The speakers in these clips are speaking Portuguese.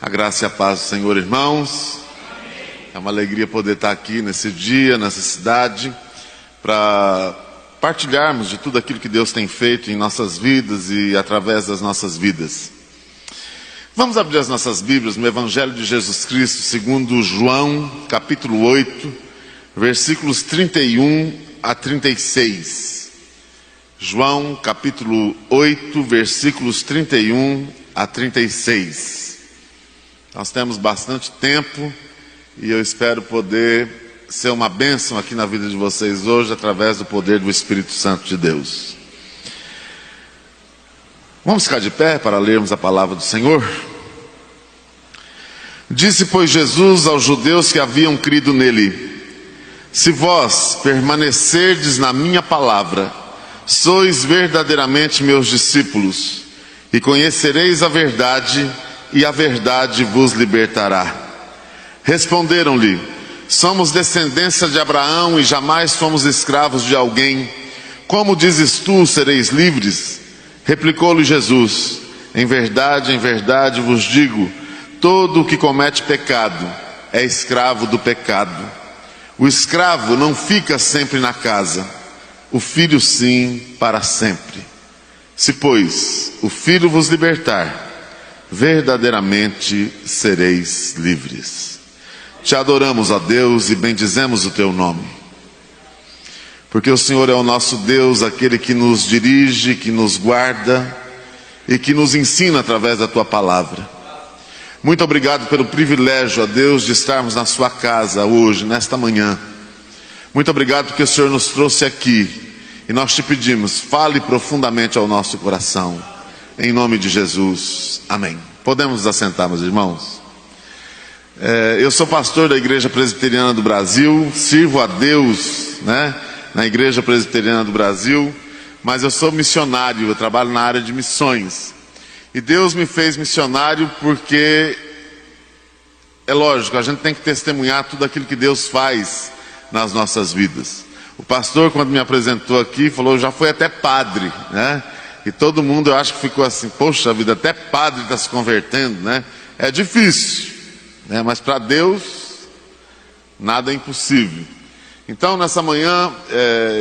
A graça e a paz do Senhor, irmãos. É uma alegria poder estar aqui nesse dia, nessa cidade, para partilharmos de tudo aquilo que Deus tem feito em nossas vidas e através das nossas vidas. Vamos abrir as nossas Bíblias no Evangelho de Jesus Cristo, segundo João, capítulo 8, versículos 31 a 36. João, capítulo 8, versículos 31 a 36. Nós temos bastante tempo e eu espero poder ser uma bênção aqui na vida de vocês hoje, através do poder do Espírito Santo de Deus. Vamos ficar de pé para lermos a palavra do Senhor? Disse, pois, Jesus aos judeus que haviam crido nele: se vós permanecerdes na minha palavra, sois verdadeiramente meus discípulos, e conhecereis a verdade, e a verdade vos libertará. Responderam-lhe: somos descendência de Abraão e jamais fomos escravos de alguém. Como dizes tu, sereis livres? Replicou-lhe Jesus: em verdade vos digo, todo o que comete pecado é escravo do pecado. O escravo não fica sempre na casa, o filho sim, para sempre. Se, pois, o filho vos libertar, verdadeiramente sereis livres. Te adoramos, ó Deus, e bendizemos o teu nome, porque o Senhor é o nosso Deus, aquele que nos dirige, que nos guarda e que nos ensina através da tua palavra. Muito obrigado pelo privilégio, ó Deus, de estarmos na sua casa hoje, nesta manhã. Muito obrigado porque o Senhor nos trouxe aqui, e nós te pedimos, fale profundamente ao nosso coração, em nome de Jesus, amém. Podemos nos assentar, meus irmãos? Eu sou pastor da Igreja Presbiteriana do Brasil, sirvo a Deus, na Igreja Presbiteriana do Brasil, mas eu sou missionário, eu trabalho na área de missões. E Deus me fez missionário porque, é lógico, a gente tem que testemunhar tudo aquilo que Deus faz nas nossas vidas. O pastor, quando me apresentou aqui, falou, já foi até padre, E todo mundo, eu acho que ficou assim, poxa vida, até padre está se convertendo, É difícil, mas para Deus, nada é impossível. Então, nessa manhã,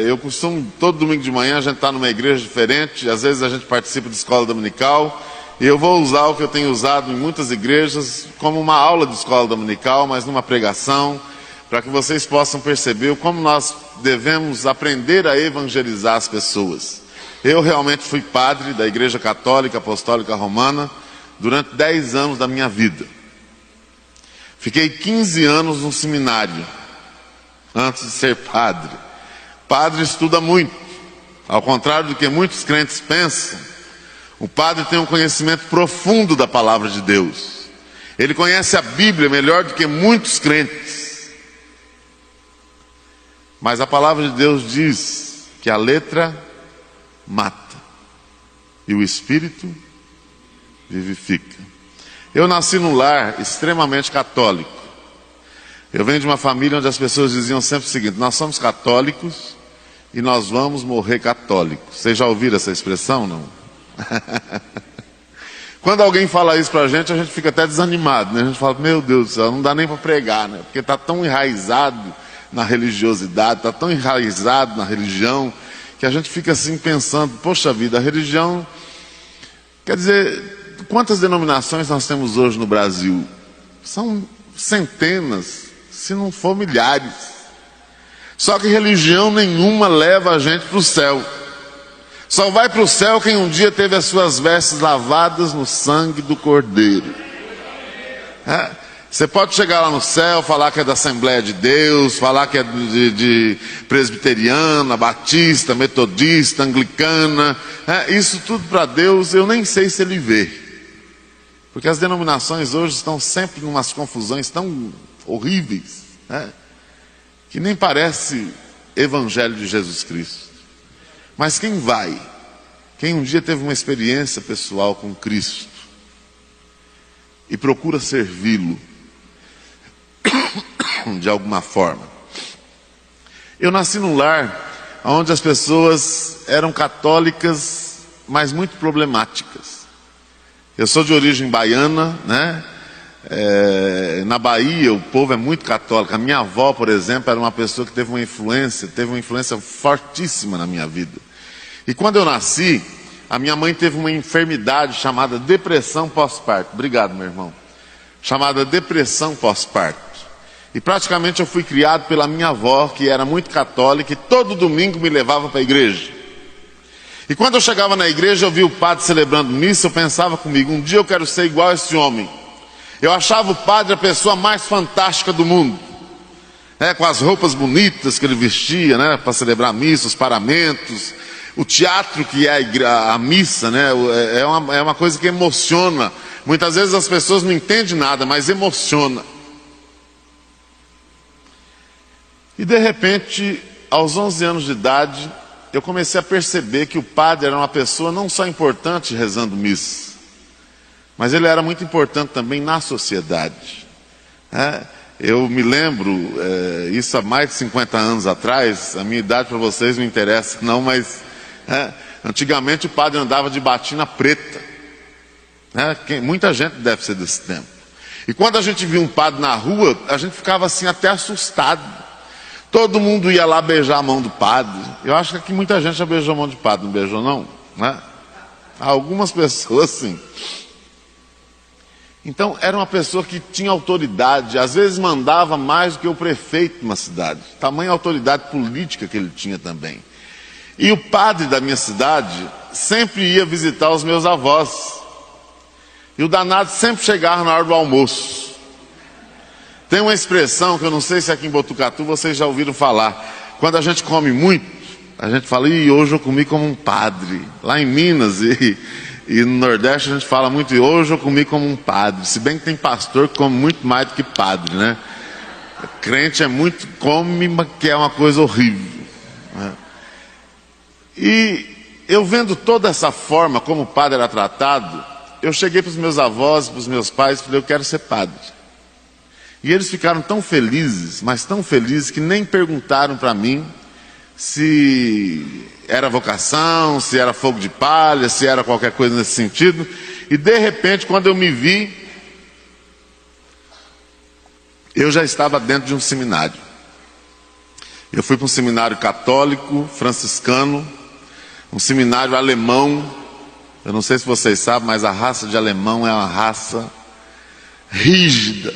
eu costumo, todo domingo de manhã, a gente está numa igreja diferente, às vezes a gente participa de escola dominical, e eu vou usar o que eu tenho usado em muitas igrejas, como uma aula de escola dominical, mas numa pregação, para que vocês possam perceber como nós devemos aprender a evangelizar as pessoas. Eu realmente fui padre da Igreja Católica Apostólica Romana durante 10 anos da minha vida. Fiquei 15 anos no seminário, antes de ser padre. Padre estuda muito. Ao contrário do que muitos crentes pensam, o padre tem um conhecimento profundo da palavra de Deus. Ele conhece a Bíblia melhor do que muitos crentes. Mas a palavra de Deus diz que a letra mata e o Espírito vivifica. Eu nasci num lar extremamente católico. Eu venho de uma família onde as pessoas diziam sempre o seguinte: nós somos católicos e nós vamos morrer católicos. Vocês já ouviram essa expressão, não? Quando alguém fala isso pra gente, a gente fica até desanimado, A gente fala, meu Deus do céu, não dá nem para pregar, Porque está tão enraizado na religiosidade, está tão enraizado na religião, que a gente fica assim pensando, poxa vida, a religião, quer dizer, quantas denominações nós temos hoje no Brasil? São centenas, se não for milhares. Só que religião nenhuma leva a gente para o céu. Só vai para o céu quem um dia teve as suas vestes lavadas no sangue do Cordeiro. Você pode chegar lá no céu, falar que é da Assembleia de Deus, falar que é de presbiteriana, batista, metodista, anglicana. Isso tudo para Deus, eu nem sei se Ele vê. Porque as denominações hoje estão sempre em umas confusões tão horríveis, que nem parece Evangelho de Jesus Cristo. Mas quem vai? Quem um dia teve uma experiência pessoal com Cristo e procura servi-lo de alguma forma. Eu nasci num lar onde as pessoas eram católicas, mas muito problemáticas. Eu sou de origem baiana, Na Bahia o povo é muito católico. A minha avó, por exemplo, era uma pessoa que teve uma influência fortíssima na minha vida. E quando eu nasci, a minha mãe teve uma enfermidade chamada depressão pós-parto. Obrigado, meu irmão. Chamada depressão pós-parto. E praticamente eu fui criado pela minha avó, que era muito católica, e todo domingo me levava para a igreja. E quando eu chegava na igreja, eu via o padre celebrando missa, eu pensava comigo, um dia eu quero ser igual a esse homem. Eu achava o padre a pessoa mais fantástica do mundo, com as roupas bonitas que ele vestia, para celebrar a missa, os paramentos, o teatro que é a missa, é uma coisa que emociona. Muitas vezes as pessoas não entendem nada, mas emociona. E de repente, aos 11 anos de idade, eu comecei a perceber que o padre era uma pessoa não só importante rezando missa, mas ele era muito importante também na sociedade. Eu me lembro, isso há mais de 50 anos atrás, a minha idade para vocês não interessa não, mas antigamente o padre andava de batina preta. Muita gente deve ser desse tempo. E quando a gente via um padre na rua, a gente ficava assim até assustado. Todo mundo ia lá beijar a mão do padre. Eu acho que aqui muita gente já beijou a mão de padre, não beijou não? Algumas pessoas sim. Então era uma pessoa que tinha autoridade, às vezes mandava mais do que o prefeito de uma cidade. Tamanha autoridade política que ele tinha também. E o padre da minha cidade sempre ia visitar os meus avós. E o danado sempre chegava na hora do almoço. Tem uma expressão que eu não sei se aqui em Botucatu vocês já ouviram falar. Quando a gente come muito, a gente fala, hoje eu comi como um padre. Lá em Minas e no Nordeste a gente fala muito, hoje eu comi como um padre. Se bem que tem pastor que come muito mais do que padre, né? Crente é muito, come, que é uma coisa horrível. E eu vendo toda essa forma como o padre era tratado, eu cheguei para os meus avós, para os meus pais, e falei, eu quero ser padre. E eles ficaram tão felizes, mas tão felizes, que nem perguntaram para mim se era vocação, se era fogo de palha, se era qualquer coisa nesse sentido. E de repente, quando eu me vi, eu já estava dentro de um seminário. Eu fui para um seminário católico, franciscano, um seminário alemão. Eu não sei se vocês sabem, mas a raça de alemão é uma raça rígida,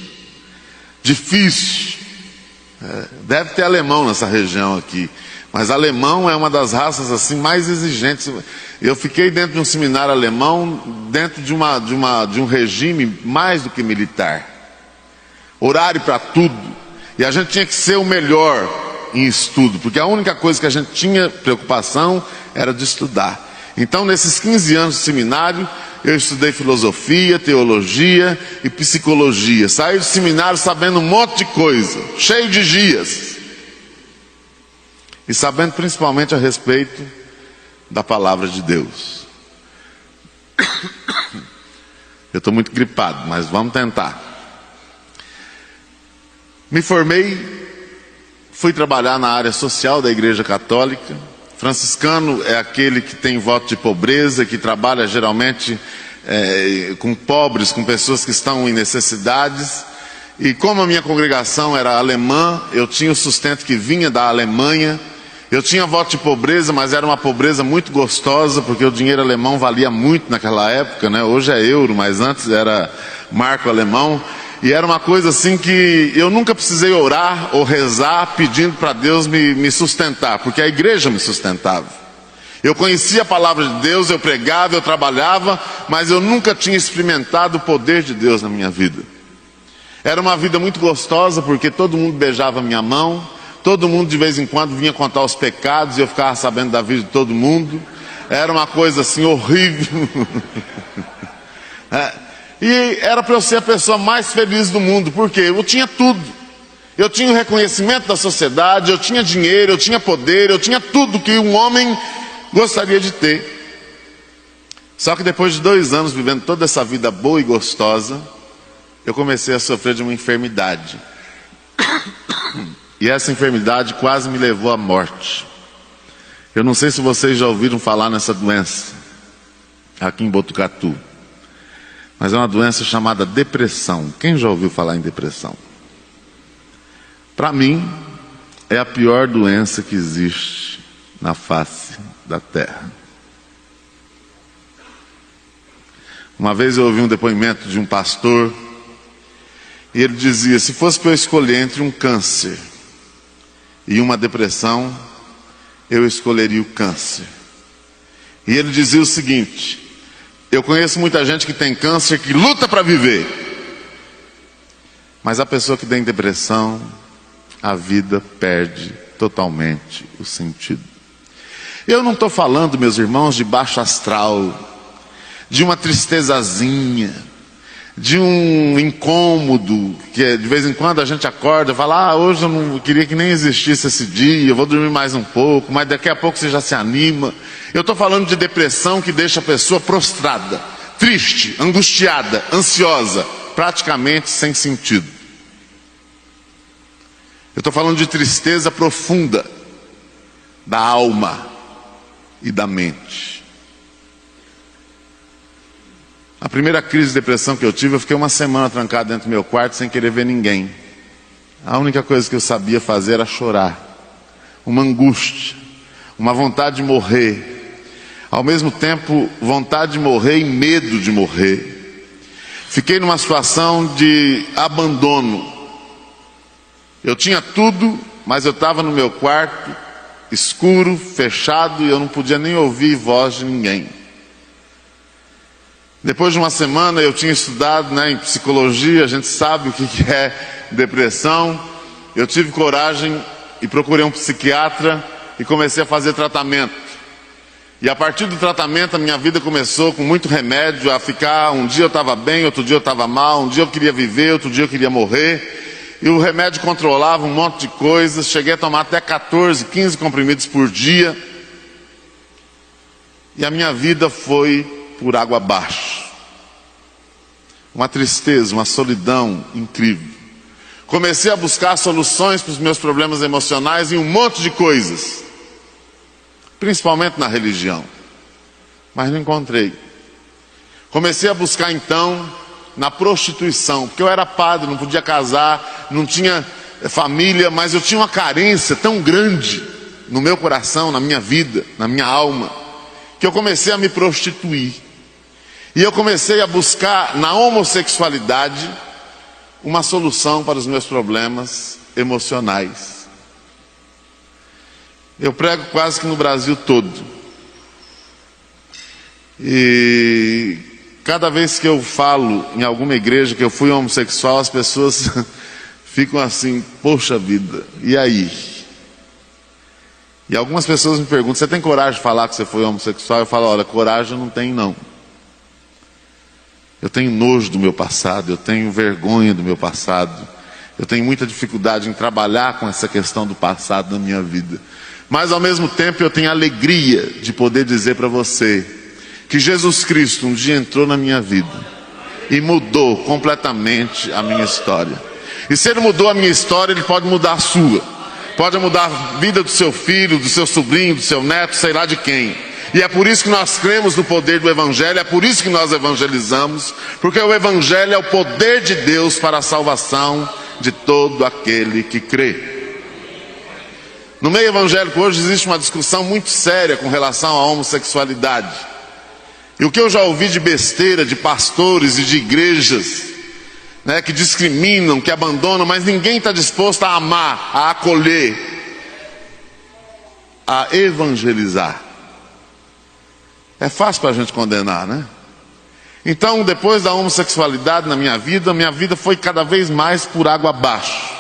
difícil. Deve ter alemão nessa região aqui, mas alemão é uma das raças assim mais exigentes. Eu fiquei dentro de um seminário alemão, dentro de um regime mais do que militar, horário para tudo, e a gente tinha que ser o melhor em estudo, porque a única coisa que a gente tinha preocupação era de estudar. Então, nesses 15 anos de seminário, eu estudei filosofia, teologia e psicologia. Saí do seminário sabendo um monte de coisa, cheio de gias. E sabendo principalmente a respeito da palavra de Deus. Eu estou muito gripado, mas vamos tentar. Me formei, fui trabalhar na área social da Igreja Católica. Franciscano é aquele que tem voto de pobreza, que trabalha geralmente com pobres, com pessoas que estão em necessidades. E como a minha congregação era alemã, eu tinha o sustento que vinha da Alemanha. Eu tinha voto de pobreza, mas era uma pobreza muito gostosa, porque o dinheiro alemão valia muito naquela época, né? Hoje é euro, mas antes era marco alemão. E era uma coisa assim que eu nunca precisei orar ou rezar pedindo para Deus me sustentar, porque a igreja me sustentava. Eu conhecia a palavra de Deus, eu pregava, eu trabalhava, mas eu nunca tinha experimentado o poder de Deus na minha vida. Era uma vida muito gostosa, porque todo mundo beijava minha mão, todo mundo de vez em quando vinha contar os pecados e eu ficava sabendo da vida de todo mundo. Era uma coisa assim horrível. E era para eu ser a pessoa mais feliz do mundo, porque eu tinha tudo. Eu tinha o reconhecimento da sociedade, eu tinha dinheiro, eu tinha poder, eu tinha tudo que um homem gostaria de ter. Só que depois de 2 anos vivendo toda essa vida boa e gostosa, eu comecei a sofrer de uma enfermidade. E essa enfermidade quase me levou à morte. Eu não sei se vocês já ouviram falar nessa doença aqui em Botucatu. mas é uma doença chamada depressão. Quem já ouviu falar em depressão? Para mim, é a pior doença que existe na face da terra. Uma vez eu ouvi um depoimento de um pastor, e ele dizia: se fosse para eu escolher entre um câncer e uma depressão, eu escolheria o câncer. E ele dizia o seguinte: eu conheço muita gente que tem câncer que luta para viver, mas a pessoa que tem depressão, a vida perde totalmente o sentido. Eu não estou falando, meus irmãos, de baixo astral, de uma tristezazinha, de um incômodo, que de vez em quando a gente acorda e fala: hoje eu não queria que nem existisse esse dia, eu vou dormir mais um pouco, mas daqui a pouco você já se anima. Eu estou falando de depressão que deixa a pessoa prostrada, triste, angustiada, ansiosa, praticamente sem sentido. Eu estou falando de tristeza profunda da alma e da mente. A primeira crise de depressão que eu tive, eu fiquei uma semana trancado dentro do meu quarto sem querer ver ninguém. A única coisa que eu sabia fazer era chorar. Uma angústia, uma vontade de morrer. Ao mesmo tempo, vontade de morrer e medo de morrer. Fiquei numa situação de abandono. Eu tinha tudo, mas eu estava no meu quarto, escuro, fechado, e eu não podia nem ouvir voz de ninguém. Depois de uma semana eu tinha estudado em psicologia, a gente sabe o que é depressão. Eu tive coragem e procurei um psiquiatra e comecei a fazer tratamento. E a partir do tratamento a minha vida começou com muito remédio a ficar: um dia eu estava bem, outro dia eu estava mal, um dia eu queria viver, outro dia eu queria morrer. E o remédio controlava um monte de coisas. Cheguei a tomar até 14, 15 comprimidos por dia. E a minha vida foi por água abaixo. Uma tristeza, uma solidão incrível. Comecei a buscar soluções para os meus problemas emocionais em um monte de coisas, principalmente na religião, mas não encontrei. Comecei a buscar então na prostituição, porque eu era padre, não podia casar, não tinha família, mas eu tinha uma carência tão grande no meu coração, na minha vida, na minha alma, que eu comecei a me prostituir. E eu comecei a buscar na homossexualidade uma solução para os meus problemas emocionais. Eu prego quase que no Brasil todo. E cada vez que eu falo em alguma igreja que eu fui homossexual, as pessoas ficam assim: poxa vida, e aí? E algumas pessoas me perguntam: você tem coragem de falar que você foi homossexual? Eu falo: olha, coragem eu não tenho não. Eu tenho nojo do meu passado, eu tenho vergonha do meu passado, eu tenho muita dificuldade em trabalhar com essa questão do passado na minha vida. Mas ao mesmo tempo eu tenho alegria de poder dizer para você que Jesus Cristo um dia entrou na minha vida e mudou completamente a minha história. E se Ele mudou a minha história, Ele pode mudar a sua. Pode mudar a vida do seu filho, do seu sobrinho, do seu neto, sei lá de quem. E é por isso que nós cremos no poder do Evangelho, é por isso que nós evangelizamos, porque o Evangelho é o poder de Deus para a salvação de todo aquele que crê. No meio evangélico hoje existe uma discussão muito séria com relação à homossexualidade. E o que eu já ouvi de besteira de pastores e de igrejas, que discriminam, que abandonam, mas ninguém está disposto a amar, a acolher, a evangelizar. É fácil para a gente condenar, né? Então, depois da homossexualidade na minha vida foi cada vez mais por água abaixo.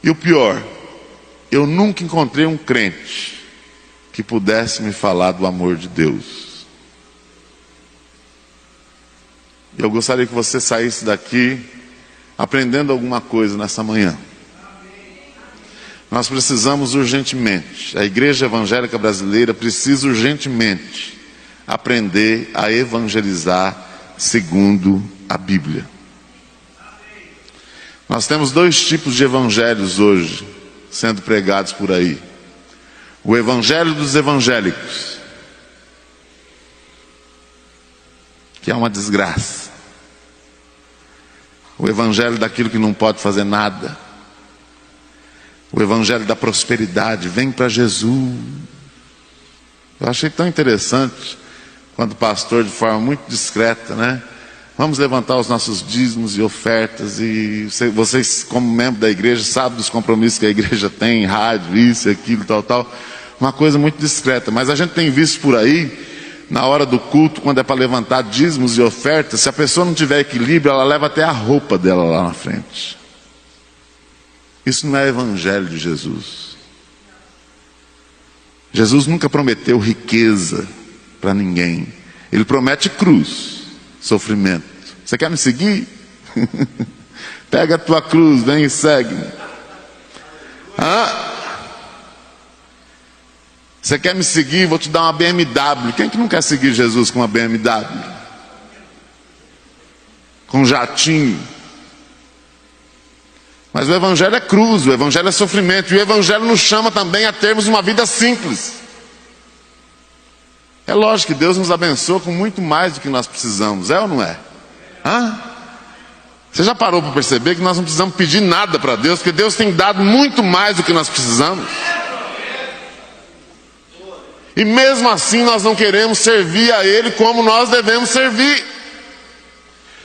E o pior, eu nunca encontrei um crente que pudesse me falar do amor de Deus. Eu gostaria que você saísse daqui aprendendo alguma coisa nessa manhã. Nós precisamos urgentemente, a Igreja Evangélica Brasileira precisa urgentemente aprender a evangelizar segundo a Bíblia. Nós temos dois tipos de evangelhos hoje sendo pregados por aí. O evangelho dos evangélicos, que é uma desgraça. O evangelho daquilo que não pode fazer nada. O evangelho da prosperidade. Vem para Jesus. Eu achei tão interessante quando o pastor, de forma muito discreta, né? Vamos levantar os nossos dízimos e ofertas. E vocês, como membro da igreja, sabem dos compromissos que a igreja tem, rádio, isso, aquilo, tal. Uma coisa muito discreta. Mas a gente tem visto por aí, na hora do culto, quando é para levantar dízimos e ofertas, se a pessoa não tiver equilíbrio, ela leva até a roupa dela lá na frente. Isso não é evangelho de Jesus. Jesus nunca prometeu riqueza para ninguém. Ele promete cruz, sofrimento. Você quer me seguir? Pega a tua cruz, vem e segue-me. Você quer me seguir? Vou te dar uma BMW. Quem que não quer seguir Jesus com uma BMW? Com um jatinho. Mas o evangelho é cruz, o evangelho é sofrimento. E o evangelho nos chama também a termos uma vida simples. É lógico que Deus nos abençoa com muito mais do que nós precisamos. É ou não é? Você já parou para perceber que nós não precisamos pedir nada para Deus, porque Deus tem dado muito mais do que nós precisamos? E mesmo assim nós não queremos servir a Ele como nós devemos servir.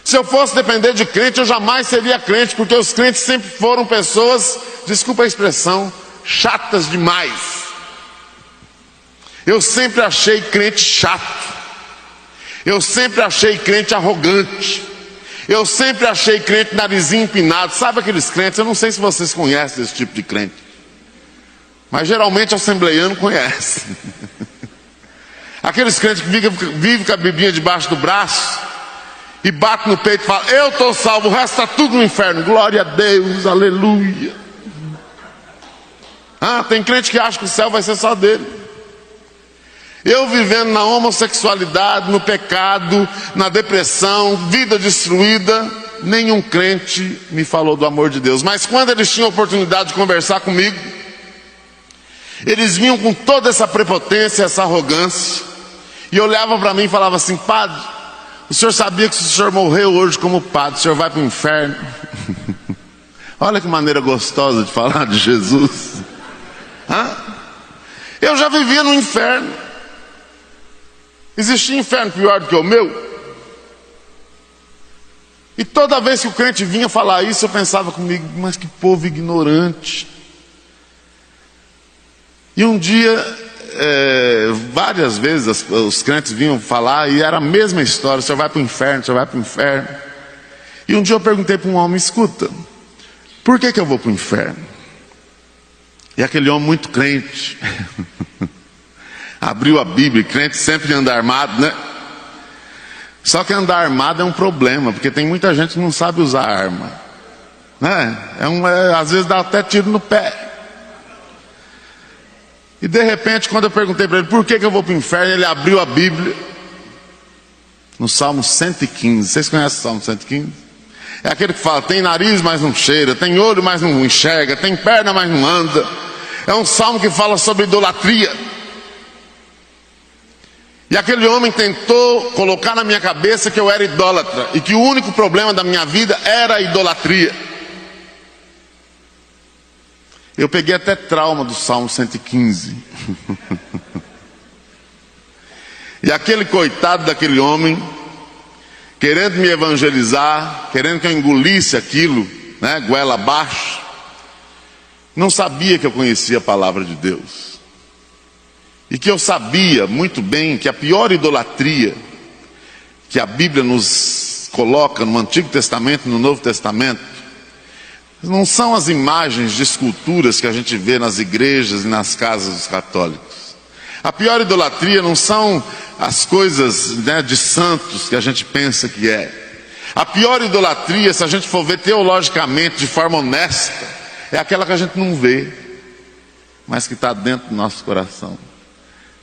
Se eu fosse depender de crente, eu jamais seria crente, porque os crentes sempre foram pessoas, desculpa a expressão, chatas demais. Eu sempre achei crente chato. Eu sempre achei crente arrogante. Eu sempre achei crente narizinho empinado. Sabe aqueles crentes? Eu não sei se vocês conhecem esse tipo de crente, mas geralmente o assembleiano conhece. Aqueles crentes que vivem com a biblinha debaixo do braço e bate no peito e fala: eu estou salvo, o resto está tudo no inferno. Glória a Deus, aleluia. Tem crente que acha que o céu vai ser só dele. Eu vivendo na homossexualidade, no pecado, na depressão, vida destruída, nenhum crente me falou do amor de Deus. Mas quando eles tinham a oportunidade de conversar comigo, eles vinham com toda essa prepotência, essa arrogância, e olhavam para mim e falavam assim: padre, o senhor sabia que se o senhor morreu hoje como padre, o senhor vai para o inferno? Olha que maneira gostosa de falar de Jesus. Eu já vivia no inferno. Existia inferno pior do que o meu? E toda vez que o crente vinha falar isso, eu pensava comigo: mas que povo ignorante. E um dia, várias vezes os crentes vinham falar e era a mesma história: o senhor vai para o inferno, o senhor vai para o inferno. E um dia eu perguntei para um homem: escuta, por que eu vou para o inferno? E aquele homem muito crente abriu a Bíblia. Crente sempre anda armado, né? Só que andar armado é um problema, porque tem muita gente que não sabe usar arma, né? Às vezes dá até tiro no pé. E de repente, quando eu perguntei para ele por que eu vou para o inferno, ele abriu a Bíblia no Salmo 115. Vocês conhecem o Salmo 115? É aquele que fala: tem nariz, mas não cheira, tem olho, mas não enxerga, tem perna, mas não anda. É um salmo que fala sobre idolatria. E aquele homem tentou colocar na minha cabeça que eu era idólatra e que o único problema da minha vida era a idolatria. Eu peguei até trauma do Salmo 115. E aquele coitado daquele homem, querendo me evangelizar, querendo que eu engolisse aquilo, né, goela abaixo, não sabia que eu conhecia a palavra de Deus. E que eu sabia muito bem que a pior idolatria que a Bíblia nos coloca no Antigo Testamento e no Novo Testamento não são as imagens de esculturas que a gente vê nas igrejas e nas casas dos católicos. A pior idolatria não são as coisas, né, de santos que a gente pensa que é. A pior idolatria, se a gente for ver teologicamente de forma honesta, é aquela que a gente não vê, mas que está dentro do nosso coração.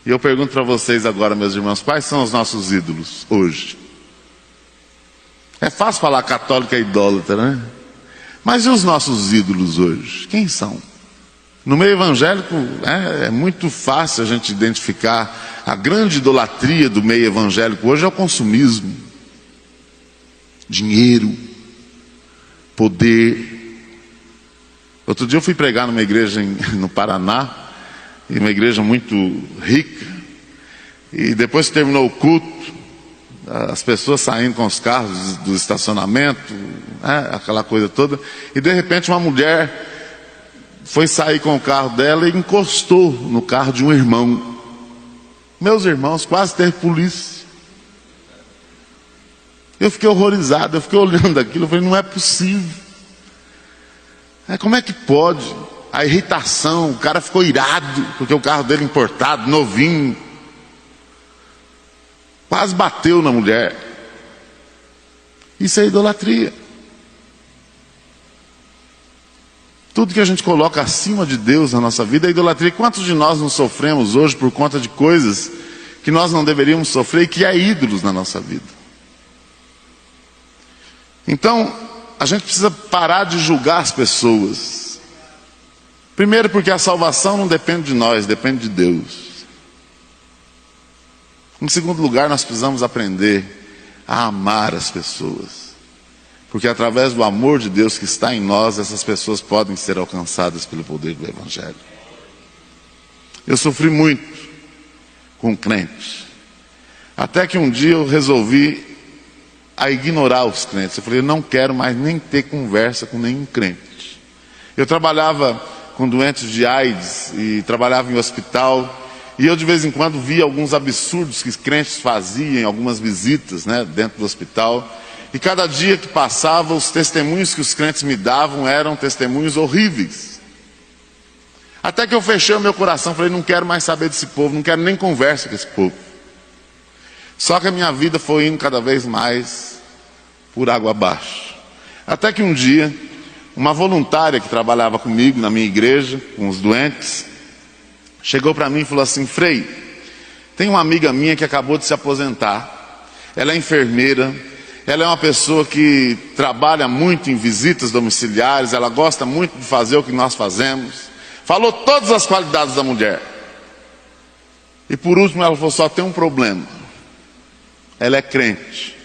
E eu pergunto para vocês agora, meus irmãos, quais são os nossos ídolos hoje? É fácil falar católico é idólatra, né? Mas e os nossos ídolos hoje? Quem são? No meio evangélico é muito fácil a gente identificar a grande idolatria do meio evangélico hoje é o consumismo. dinheiro, poder. Outro dia eu fui pregar numa igreja no Paraná, em uma igreja muito rica, e depois que terminou o culto, as pessoas saindo com os carros do estacionamento, aquela coisa toda, e de repente uma mulher foi sair com o carro dela e encostou no carro de um irmão. Meus irmãos, quase teve polícia. Eu fiquei horrorizado, eu fiquei olhando aquilo, eu falei, não é possível. Como é que pode? A irritação, o cara ficou irado, porque o carro dele importado, novinho, quase bateu na mulher. Isso é idolatria. Tudo que a gente coloca acima de Deus na nossa vida é idolatria. Quantos de nós não sofremos hoje por conta de coisas que nós não deveríamos sofrer e que é ídolos na nossa vida? Então, a gente precisa parar de julgar as pessoas. Primeiro porque a salvação não depende de nós, depende de Deus. Em segundo lugar, nós precisamos aprender a amar as pessoas. Porque através do amor de Deus que está em nós, essas pessoas podem ser alcançadas pelo poder do Evangelho. Eu sofri muito com crente. Até que um dia eu resolvi ignorar os crentes. Eu falei, eu não quero mais nem ter conversa com nenhum crente. Eu trabalhava com doentes de AIDS e trabalhava em hospital. E eu de vez em quando via alguns absurdos que os crentes faziam em algumas visitas, dentro do hospital. E cada dia que passava, os testemunhos que os crentes me davam eram testemunhos horríveis. Até que eu fechei o meu coração, falei, não quero mais saber desse povo, não quero nem conversa com esse povo. Só que a minha vida foi indo cada vez mais por água abaixo. Até que um dia, uma voluntária que trabalhava comigo na minha igreja, com os doentes, chegou para mim e falou assim, Frei, tem uma amiga minha que acabou de se aposentar. Ela é enfermeira. Ela é uma pessoa que trabalha muito em visitas domiciliares, ela gosta muito de fazer o que nós fazemos. Falou todas as qualidades da mulher. E por último ela falou, só tem um problema. Ela é crente.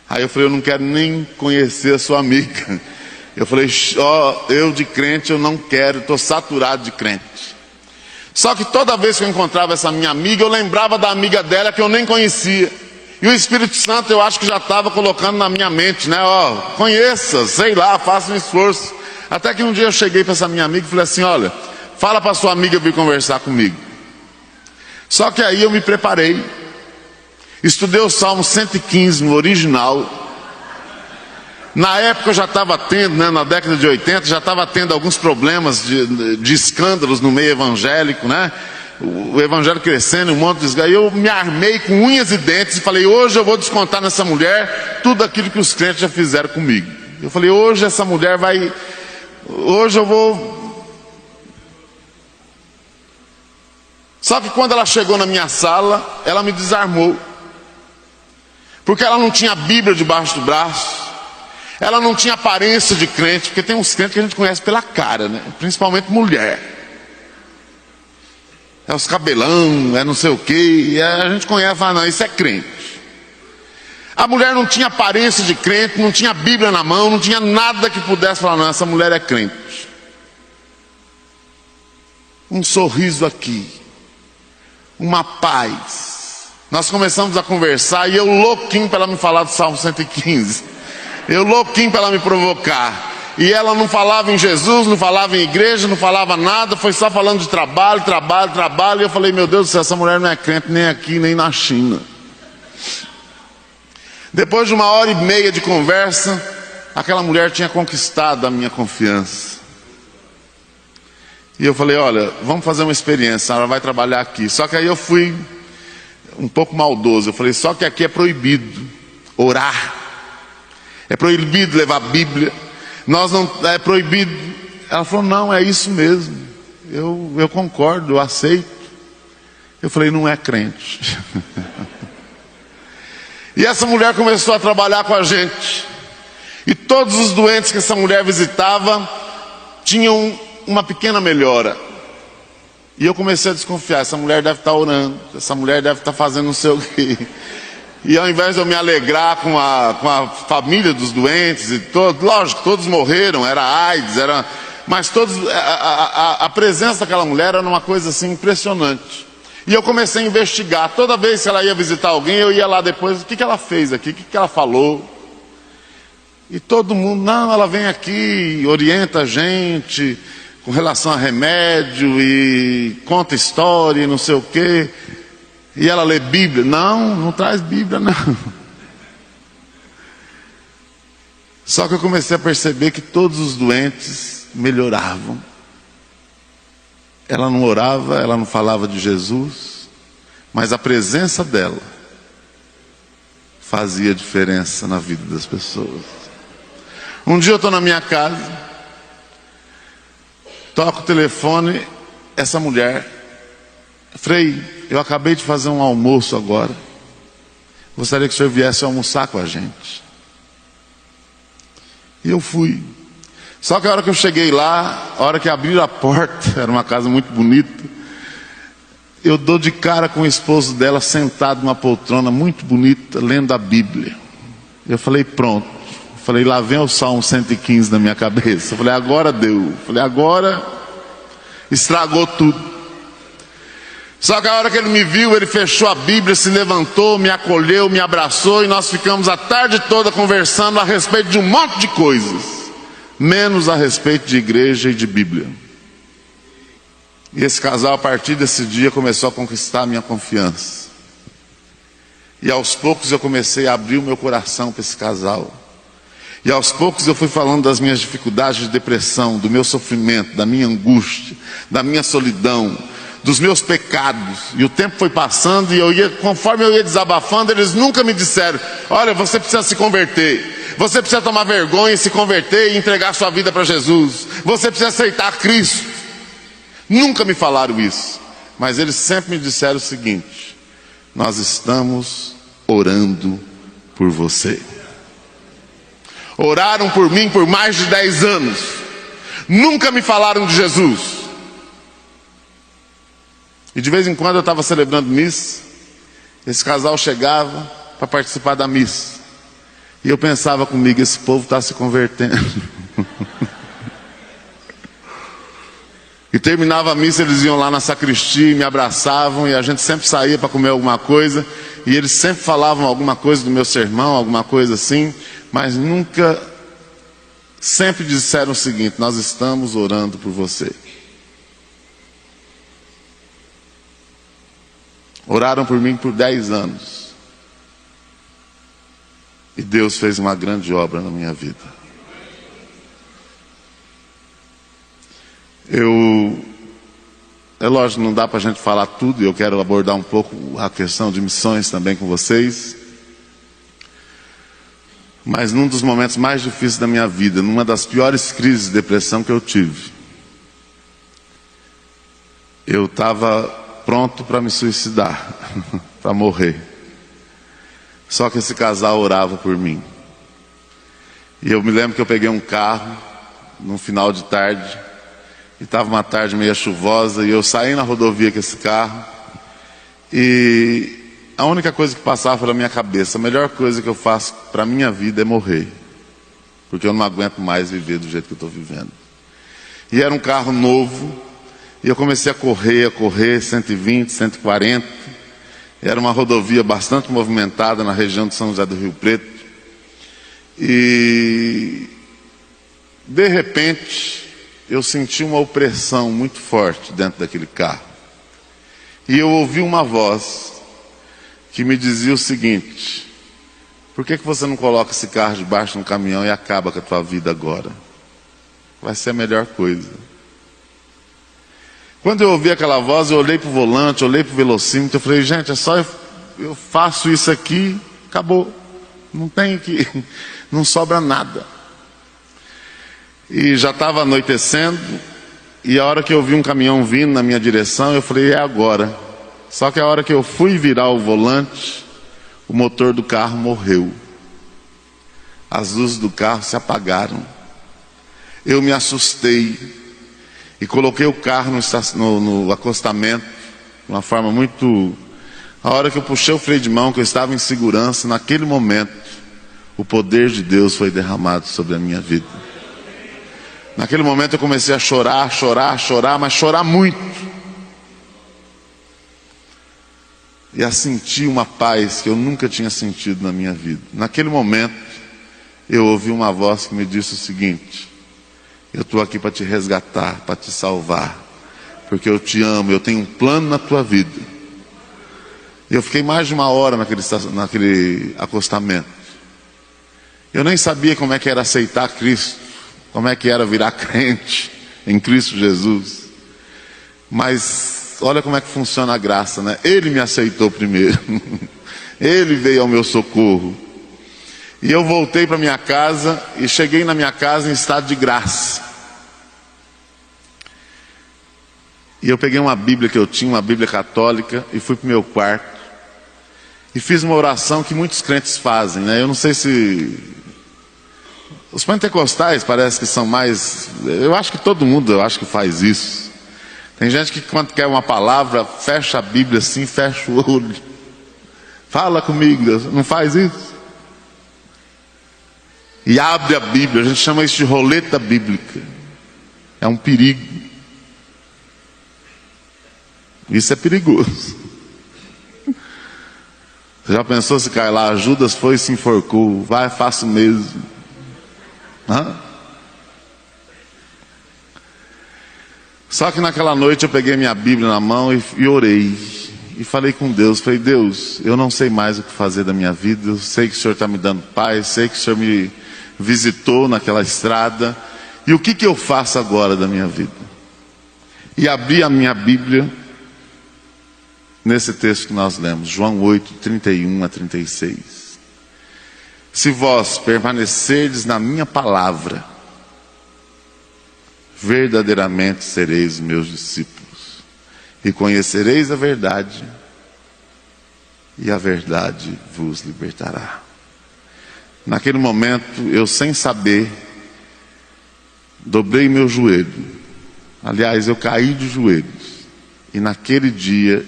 Aí eu falei, eu não quero nem conhecer a sua amiga. Eu falei, eu de crente eu não quero, estou saturado de crente. Só que toda vez que eu encontrava essa minha amiga, eu lembrava da amiga dela que eu nem conhecia. E o Espírito Santo eu acho que já estava colocando na minha mente, conheça, sei lá, faça um esforço. Até que um dia eu cheguei para essa minha amiga e falei assim, olha, fala para sua amiga vir conversar comigo. Só que aí eu me preparei, estudei o Salmo 115 no original. Na época eu já estava tendo, na década de 80, já estava tendo alguns problemas de escândalos no meio evangélico, o evangelho crescendo, um monte de desgaste. Eu me armei com unhas e dentes e falei, hoje eu vou descontar nessa mulher tudo aquilo que os crentes já fizeram comigo. Eu falei, hoje essa mulher hoje eu vou. Só que quando ela chegou na minha sala, ela me desarmou. Porque ela não tinha a Bíblia debaixo do braço. Ela não tinha aparência de crente, porque tem uns crentes que a gente conhece pela cara, principalmente mulher. É os cabelão, é não sei o que, e a gente conhece e fala, não, isso é crente. A mulher não tinha aparência de crente, não tinha Bíblia na mão, não tinha nada que pudesse falar, não, essa mulher é crente. Um sorriso aqui, uma paz. Nós começamos a conversar e eu louquinho para ela me falar do Salmo 115. Eu louquinho para ela me provocar. E ela não falava em Jesus, não falava em igreja, não falava nada, foi só falando de trabalho. E eu falei, meu Deus do céu, essa mulher não é crente nem aqui, nem na China. Depois de 1h30 de conversa, aquela mulher tinha conquistado a minha confiança. E eu falei, olha, vamos fazer uma experiência, ela vai trabalhar aqui. Só que aí eu fui um pouco maldoso, eu falei, só que aqui é proibido orar. É proibido levar a Bíblia. É proibido. Ela falou, não, é isso mesmo. Eu concordo, eu aceito. Eu falei, não é crente. E essa mulher começou a trabalhar com a gente. E todos os doentes que essa mulher visitava tinham uma pequena melhora. E eu comecei a desconfiar, essa mulher deve estar orando, essa mulher deve estar fazendo não sei o quê. E ao invés de eu me alegrar com a família dos doentes, e lógico, todos morreram, era AIDS, mas todos, a presença daquela mulher era uma coisa assim impressionante. E eu comecei a investigar. Toda vez que ela ia visitar alguém, eu ia lá depois, o que ela fez aqui, o que ela falou. E todo mundo, não, ela vem aqui, orienta a gente com relação a remédio e conta história e não sei o quê. E ela lê Bíblia. Não traz Bíblia não. Só que eu comecei a perceber que todos os doentes melhoravam. Ela não orava, ela não falava de Jesus, mas a presença dela fazia diferença na vida das pessoas. Um dia eu estou na minha casa, toco o telefone, essa mulher, Frei, eu acabei de fazer um almoço agora, gostaria que o senhor viesse almoçar com a gente. E eu fui. Só que a hora que eu cheguei lá, a hora que abriram a porta, era uma casa muito bonita, eu dou de cara com o esposo dela sentado numa poltrona muito bonita, lendo a Bíblia. Eu falei, pronto. Eu falei, lá vem o Salmo 115 na minha cabeça. Eu falei, agora deu. Eu falei, agora estragou tudo. Só que a hora que ele me viu, ele fechou a Bíblia, se levantou, me acolheu, me abraçou, e nós ficamos a tarde toda conversando a respeito de um monte de coisas, menos a respeito de igreja e de Bíblia. E esse casal, a partir desse dia, começou a conquistar a minha confiança. E aos poucos eu comecei a abrir o meu coração para esse casal. E aos poucos eu fui falando das minhas dificuldades de depressão, do meu sofrimento, da minha angústia, da minha solidão, dos meus pecados. E o tempo foi passando e conforme eu ia desabafando, eles nunca me disseram, olha, você precisa se converter, você precisa tomar vergonha e se converter e entregar sua vida para Jesus, você precisa aceitar Cristo. Nunca me falaram isso, mas eles sempre me disseram o seguinte, nós estamos orando por você. Oraram por mim por mais de 10 anos, nunca me falaram de Jesus. E de vez em quando eu estava celebrando missa, esse casal chegava para participar da missa, e eu pensava comigo, esse povo está se convertendo. E terminava a missa, eles iam lá na sacristia e me abraçavam, e a gente sempre saía para comer alguma coisa, e eles sempre falavam alguma coisa do meu sermão, alguma coisa assim, mas nunca, sempre disseram o seguinte, nós estamos orando por você. Oraram por mim por 10 anos. E Deus fez uma grande obra na minha vida. É lógico, não dá para a gente falar tudo, e eu quero abordar um pouco a questão de missões também com vocês. Mas num dos momentos mais difíceis da minha vida, numa das piores crises de depressão que eu tive, eu estava pronto para me suicidar, para morrer. Só que esse casal orava por mim. E eu me lembro que eu peguei um carro, no final de tarde, e estava uma tarde meio chuvosa, e eu saí na rodovia com esse carro, e a única coisa que passava pela minha cabeça, a melhor coisa que eu faço para a minha vida é morrer, porque eu não aguento mais viver do jeito que eu estou vivendo. E era um carro novo, e eu comecei a correr, 120, 140, era uma rodovia bastante movimentada na região de São José do Rio Preto, e de repente eu senti uma opressão muito forte dentro daquele carro, e eu ouvi uma voz que me dizia o seguinte, por que você não coloca esse carro debaixo de um caminhão e acaba com a tua vida agora? Vai ser a melhor coisa. Quando eu ouvi aquela voz, eu olhei para o volante, olhei para o velocímetro, eu falei, gente, é só eu faço isso aqui, acabou. Não tem que, não sobra nada. E já estava anoitecendo, e a hora que eu vi um caminhão vindo na minha direção, eu falei, é agora. Só que a hora que eu fui virar o volante, o motor do carro morreu. As luzes do carro se apagaram. Eu me assustei e coloquei o carro no acostamento, de uma forma muito A hora que eu puxei o freio de mão, que eu estava em segurança, naquele momento, o poder de Deus foi derramado sobre a minha vida. Naquele momento eu comecei a chorar, mas chorar muito. E a sentir uma paz que eu nunca tinha sentido na minha vida. Naquele momento, eu ouvi uma voz que me disse o seguinte: eu estou aqui para te resgatar, para te salvar, porque eu te amo, eu tenho um plano na tua vida. E eu fiquei mais de uma hora naquele acostamento. Eu nem sabia como é que era aceitar Cristo, como é que era virar crente em Cristo Jesus. Mas olha como é que funciona a graça, né? Ele me aceitou primeiro. Ele veio ao meu socorro. E eu voltei para minha casa e cheguei na minha casa em estado de graça. E eu peguei uma Bíblia que eu tinha, uma Bíblia católica, e fui para o meu quarto. E fiz uma oração que muitos crentes fazem, né? Eu não sei se... Os pentecostais parece que são mais... Eu acho que todo mundo, faz isso. Tem gente que quando quer uma palavra, fecha a Bíblia assim, fecha o olho. Fala comigo, Deus. Não faz isso? E abre a Bíblia. A gente chama isso de roleta bíblica. É um perigo. Isso é perigoso. Você já pensou se cai lá, Judas foi e se enforcou? Vai, faça o mesmo. Só que naquela noite eu peguei minha Bíblia na mão e orei. E falei com Deus, falei: Deus, eu não sei mais o que fazer da minha vida. Eu sei que o Senhor está me dando paz, sei que o Senhor me visitou naquela estrada. E o que eu faço agora da minha vida? E abri a minha Bíblia nesse texto que nós lemos, João 8, 31 a 36. Se vós permanecerdes na minha palavra, verdadeiramente sereis meus discípulos, e conhecereis a verdade, e a verdade vos libertará. Naquele momento, eu sem saber, dobrei meu joelho. Aliás, eu caí de joelhos. E naquele dia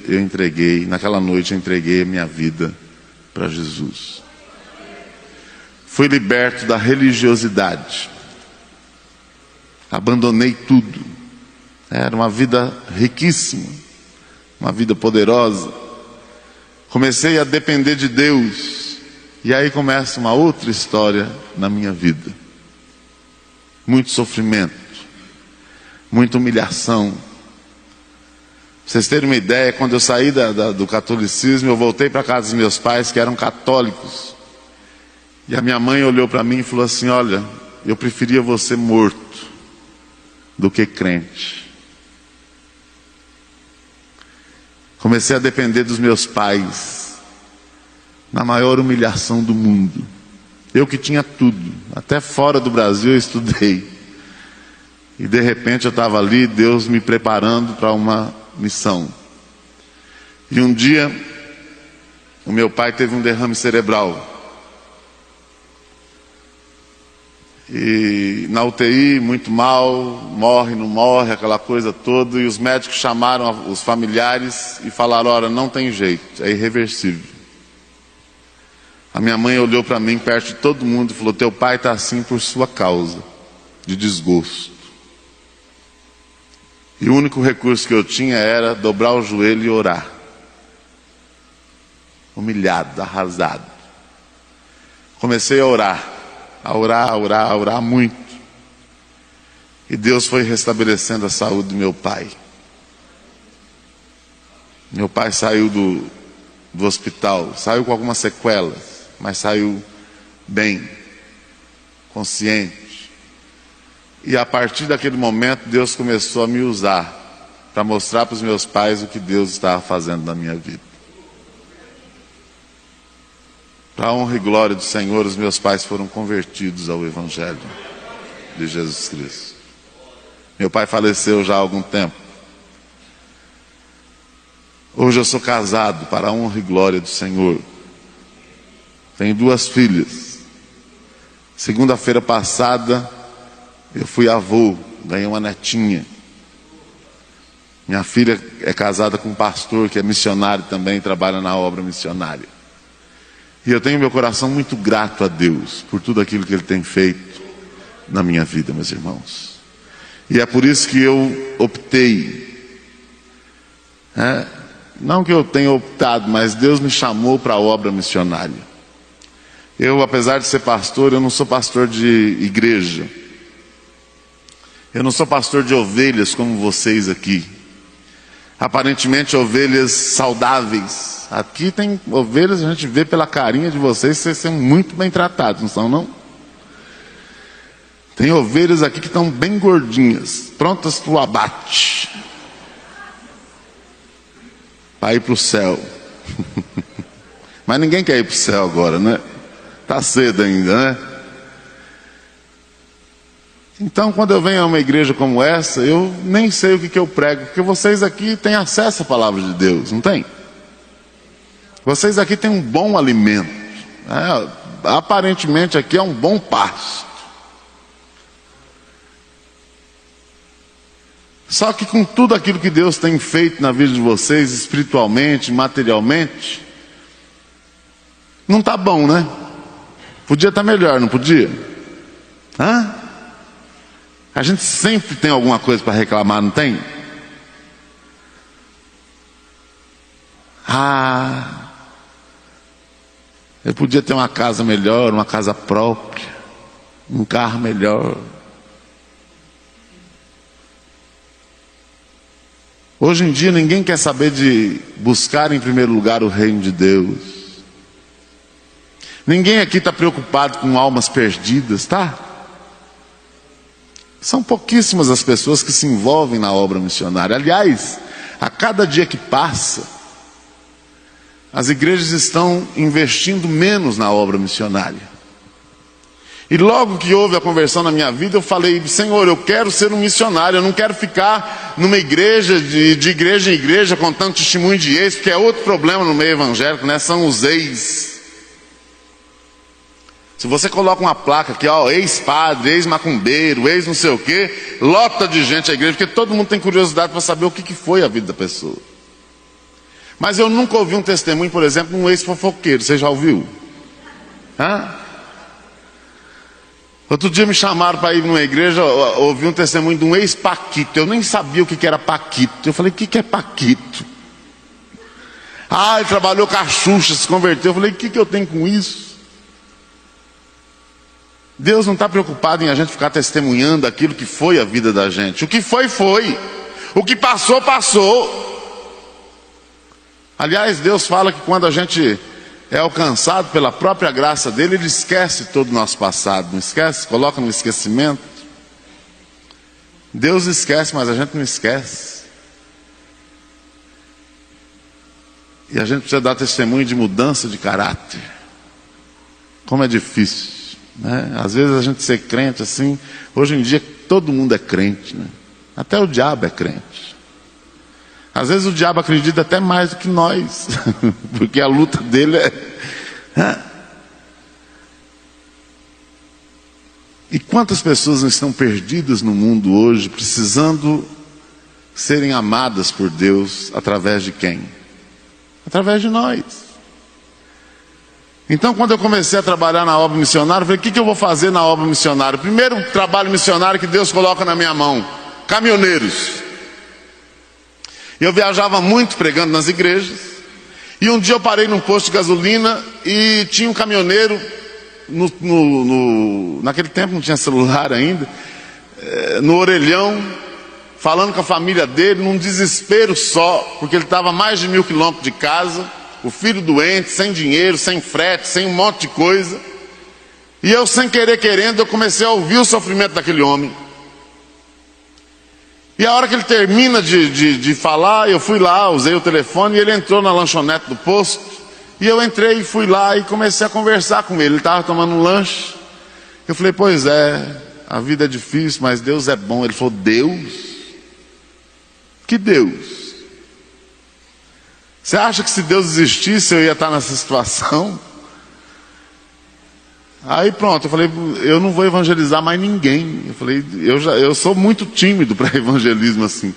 naquela noite eu entreguei a minha vida para Jesus. Fui liberto da religiosidade. Abandonei tudo. Era uma vida riquíssima, uma vida poderosa. Comecei a depender de Deus. E aí começa uma outra história na minha vida. Muito sofrimento, muita humilhação. Pra vocês terem uma ideia, quando eu saí do catolicismo, eu voltei para a casa dos meus pais, que eram católicos. E a minha mãe olhou para mim e falou assim: olha, eu preferia você morto do que crente. Comecei a depender dos meus pais, na maior humilhação do mundo. Eu que tinha tudo, até fora do Brasil eu estudei. E de repente eu estava ali, Deus me preparando para uma missão. E um dia, o meu pai teve um derrame cerebral. E na UTI, muito mal, morre, não morre, aquela coisa toda. E os médicos chamaram os familiares e falaram: olha, não tem jeito, é irreversível. A minha mãe olhou para mim perto de todo mundo e falou: teu pai está assim por sua causa, de desgosto. E o único recurso que eu tinha era dobrar o joelho e orar. Humilhado, arrasado. Comecei a orar muito. E Deus foi restabelecendo a saúde do meu pai. Meu pai saiu do hospital, saiu com algumas sequelas, mas saiu bem, consciente. E a partir daquele momento, Deus começou a me usar para mostrar para os meus pais o que Deus estava fazendo na minha vida. Para a honra e glória do Senhor, os meus pais foram convertidos ao Evangelho de Jesus Cristo. Meu pai faleceu já há algum tempo. Hoje eu sou casado para a honra e glória do Senhor. Tenho 2 filhas. Segunda-feira passada, eu fui avô, ganhei uma netinha. Minha filha é casada com um pastor que é missionário também, trabalha na obra missionária. E eu tenho meu coração muito grato a Deus por tudo aquilo que Ele tem feito na minha vida, meus irmãos. E é por isso que eu optei, não que eu tenha optado, mas Deus me chamou para a obra missionária. Eu, apesar de ser pastor, eu não sou pastor de igreja. Eu não sou pastor de ovelhas como vocês aqui. Aparentemente ovelhas saudáveis. Aqui tem ovelhas, a gente vê pela carinha de vocês são muito bem tratados, não são não? Tem ovelhas aqui que estão bem gordinhas, prontas para o abate, para ir para o céu. Mas ninguém quer ir para o céu agora, né? Está cedo ainda, né? Então, quando eu venho a uma igreja como essa, eu nem sei o que eu prego, porque vocês aqui têm acesso à palavra de Deus, não tem? Vocês aqui têm um bom alimento, aparentemente aqui é um bom pasto. Só que com tudo aquilo que Deus tem feito na vida de vocês, espiritualmente, materialmente, não está bom, né? Podia estar melhor, não podia? A gente sempre tem alguma coisa para reclamar, não tem? Eu podia ter uma casa melhor, uma casa própria, um carro melhor. Hoje em dia ninguém quer saber de buscar em primeiro lugar o reino de Deus. Ninguém aqui está preocupado com almas perdidas, tá? São pouquíssimas as pessoas que se envolvem na obra missionária. Aliás, a cada dia que passa, as igrejas estão investindo menos na obra missionária. E logo que houve a conversão na minha vida, eu falei: Senhor, eu quero ser um missionário, eu não quero ficar numa igreja, de igreja em igreja, contando testemunho de ex, porque é outro problema no meio evangélico, né? São os ex. Se você coloca uma placa aqui, ex-padre, ex-macumbeiro, ex não sei o quê, lota de gente a igreja, porque todo mundo tem curiosidade para saber o que foi a vida da pessoa. Mas eu nunca ouvi um testemunho, por exemplo, de um ex-fofoqueiro. Você já ouviu? Outro dia me chamaram para ir numa igreja, ouvi um testemunho de um ex-paquito. Eu nem sabia o que era paquito. Eu falei: o que é paquito? Ele trabalhou com a Xuxa, se converteu. Eu falei: o que eu tenho com isso? Deus não está preocupado em a gente ficar testemunhando aquilo que foi a vida da gente. O que foi, foi. O que passou, passou. Aliás, Deus fala que quando a gente é alcançado pela própria graça dele, Ele esquece todo o nosso passado. Não esquece? Coloca no esquecimento. Deus esquece, mas a gente não esquece. E a gente precisa dar testemunho de mudança de caráter. Como é difícil, né? Às vezes a gente ser crente assim. Hoje em dia todo mundo é crente, né? Até o diabo é crente. Às vezes o diabo acredita até mais do que nós, porque a luta dele é... E quantas pessoas não estão perdidas no mundo hoje, precisando serem amadas por Deus, através de quem? Através de nós. Então, quando eu comecei a trabalhar na obra missionária, eu falei: o que eu vou fazer na obra missionária? O primeiro trabalho missionário que Deus coloca na minha mão: caminhoneiros. Eu viajava muito pregando nas igrejas. E um dia eu parei num posto de gasolina e tinha um caminhoneiro, naquele tempo não tinha celular ainda, no orelhão, falando com a família dele, num desespero só, porque ele estava a mais de 1000 quilômetros de casa. O filho doente, sem dinheiro, sem frete, sem um monte de coisa. E eu, sem querer querendo, eu comecei a ouvir o sofrimento daquele homem. E a hora que ele termina de falar, eu fui lá, usei o telefone, e ele entrou na lanchonete do posto. E eu entrei e fui lá e comecei a conversar com ele. Ele estava tomando um lanche. Eu falei: pois é, a vida é difícil, mas Deus é bom. Ele falou: Deus? Que Deus? Você acha que se Deus existisse eu ia estar nessa situação? Aí pronto, eu falei: eu não vou evangelizar mais ninguém. Eu falei: eu sou muito tímido para evangelismo assim.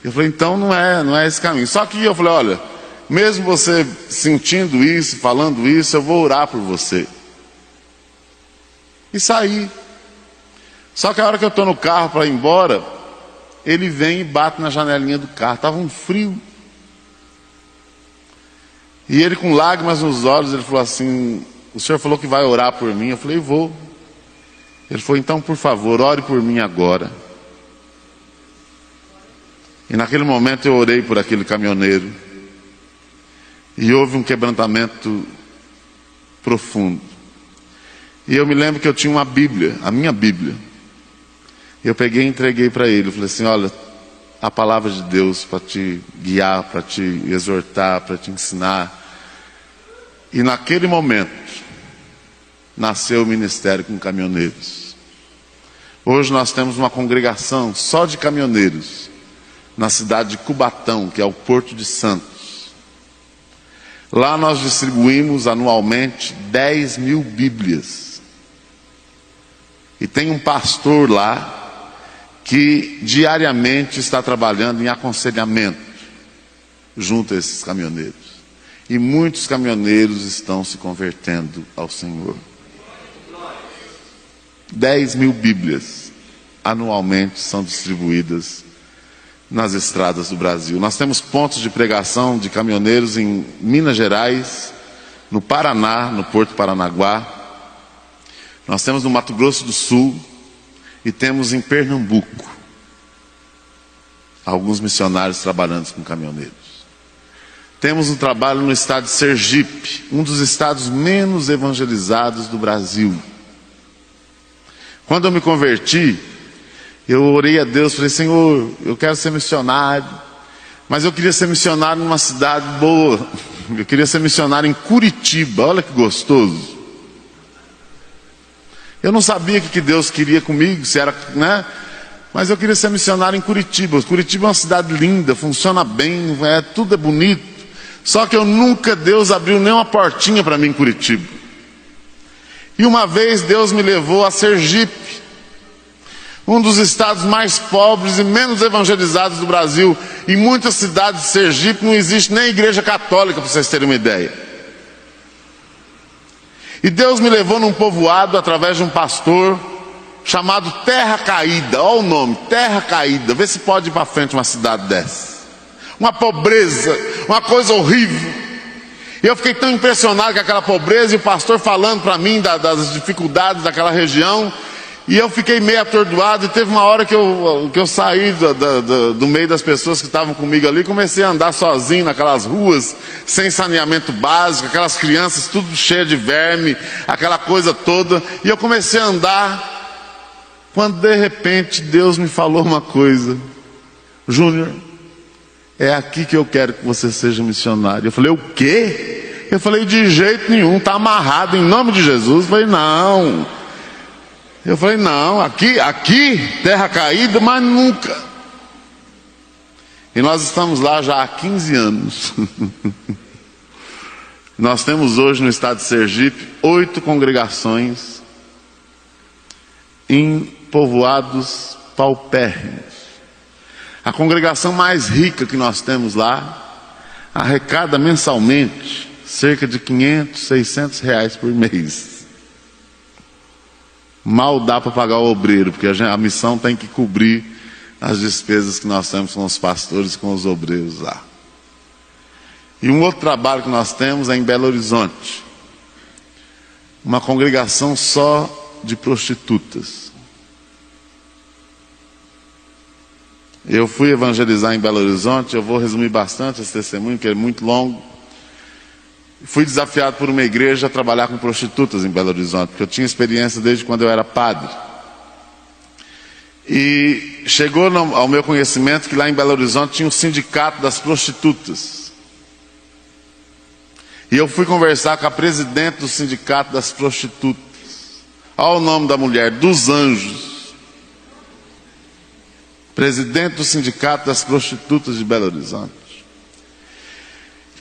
Eu falei, então não é esse caminho. Só que eu falei, olha, mesmo você sentindo isso, falando isso, eu vou orar por você. E saí. Só que a hora que eu estou no carro para ir embora, ele vem e bate na janelinha do carro. Estava um frio. E ele com lágrimas nos olhos, ele falou assim, o senhor falou que vai orar por mim? Eu falei, vou. Ele falou, então por favor, ore por mim agora. E naquele momento eu orei por aquele caminhoneiro. E houve um quebrantamento profundo. E eu me lembro que eu tinha uma Bíblia, a minha Bíblia. Eu peguei e entreguei para ele. Eu falei assim, olha, a palavra de Deus para te guiar, para te exortar, para te ensinar. E naquele momento, nasceu o ministério com caminhoneiros. Hoje nós temos uma congregação só de caminhoneiros, na cidade de Cubatão, que é o Porto de Santos. Lá nós distribuímos anualmente 10 mil Bíblias. E tem um pastor lá que diariamente está trabalhando em aconselhamento junto a esses caminhoneiros. E muitos caminhoneiros estão se convertendo ao Senhor. 10 mil Bíblias anualmente são distribuídas nas estradas do Brasil. Nós temos pontos de pregação de caminhoneiros em Minas Gerais, no Paraná, no Porto Paranaguá. Nós temos no Mato Grosso do Sul e temos em Pernambuco alguns missionários trabalhando com caminhoneiros. Temos um trabalho no estado de Sergipe, um dos estados menos evangelizados do Brasil. Quando eu me converti, eu orei a Deus, falei, Senhor, eu quero ser missionário, mas eu queria ser missionário numa cidade boa. Eu queria ser missionário em Curitiba, olha que gostoso. Eu não sabia o que Deus queria comigo, se era, né? Mas eu queria ser missionário em Curitiba. Curitiba é uma cidade linda, funciona bem, tudo é bonito. Só que Deus abriu nem uma portinha para mim em Curitiba. E uma vez Deus me levou a Sergipe, um dos estados mais pobres e menos evangelizados do Brasil. Em muitas cidades de Sergipe não existe nem igreja católica, para vocês terem uma ideia. E Deus me levou num povoado através de um pastor chamado Terra Caída. Olha o nome, Terra Caída. Vê se pode ir para frente uma cidade dessa. Uma pobreza, uma coisa horrível. E eu fiquei tão impressionado com aquela pobreza e o pastor falando para mim das dificuldades daquela região. E eu fiquei meio atordoado, e teve uma hora que eu saí do meio das pessoas que estavam comigo ali, comecei a andar sozinho naquelas ruas, sem saneamento básico, aquelas crianças tudo cheio de verme, aquela coisa toda, e eu comecei a andar, quando de repente Deus me falou uma coisa: Júnior, é aqui que eu quero que você seja missionário. Eu falei, o quê? Eu falei, de jeito nenhum, está amarrado em nome de Jesus. Eu falei, não. Eu falei, não, aqui, Terra Caída, mas nunca. E nós estamos lá já há 15 anos. Nós temos hoje no estado de Sergipe 8 congregações em povoados paupérrimos. A congregação mais rica que nós temos lá arrecada mensalmente cerca de 500, 600 reais por mês. Mal dá para pagar o obreiro, porque a missão tem que cobrir as despesas que nós temos com os pastores e com os obreiros lá. E um outro trabalho que nós temos é em Belo Horizonte. Uma congregação só de prostitutas. Eu fui evangelizar em Belo Horizonte, eu vou resumir bastante esse testemunho, que é muito longo. Fui desafiado por uma igreja a trabalhar com prostitutas em Belo Horizonte, porque eu tinha experiência desde quando eu era padre. E chegou ao meu conhecimento que lá em Belo Horizonte tinha um sindicato das prostitutas. E eu fui conversar com a presidente do sindicato das prostitutas. Olha o nome da mulher, dos Anjos. Presidente do sindicato das prostitutas de Belo Horizonte.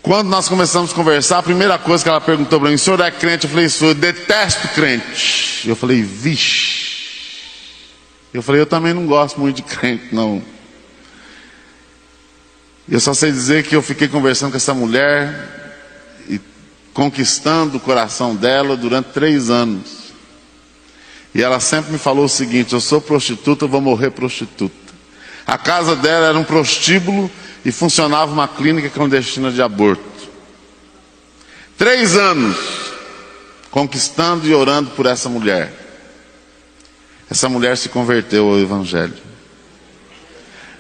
Quando nós começamos a conversar, a primeira coisa que ela perguntou para mim: o senhor é crente? Eu falei, sou, eu detesto crente. Eu falei, vixe. Eu falei, eu também não gosto muito de crente, não. Eu só sei dizer que eu fiquei conversando com essa mulher e conquistando o coração dela durante 3 anos. E ela sempre me falou o seguinte: eu sou prostituta, eu vou morrer prostituta. A casa dela era um prostíbulo e funcionava uma clínica clandestina de aborto. 3 anos conquistando e orando por essa mulher. Essa mulher se converteu ao Evangelho.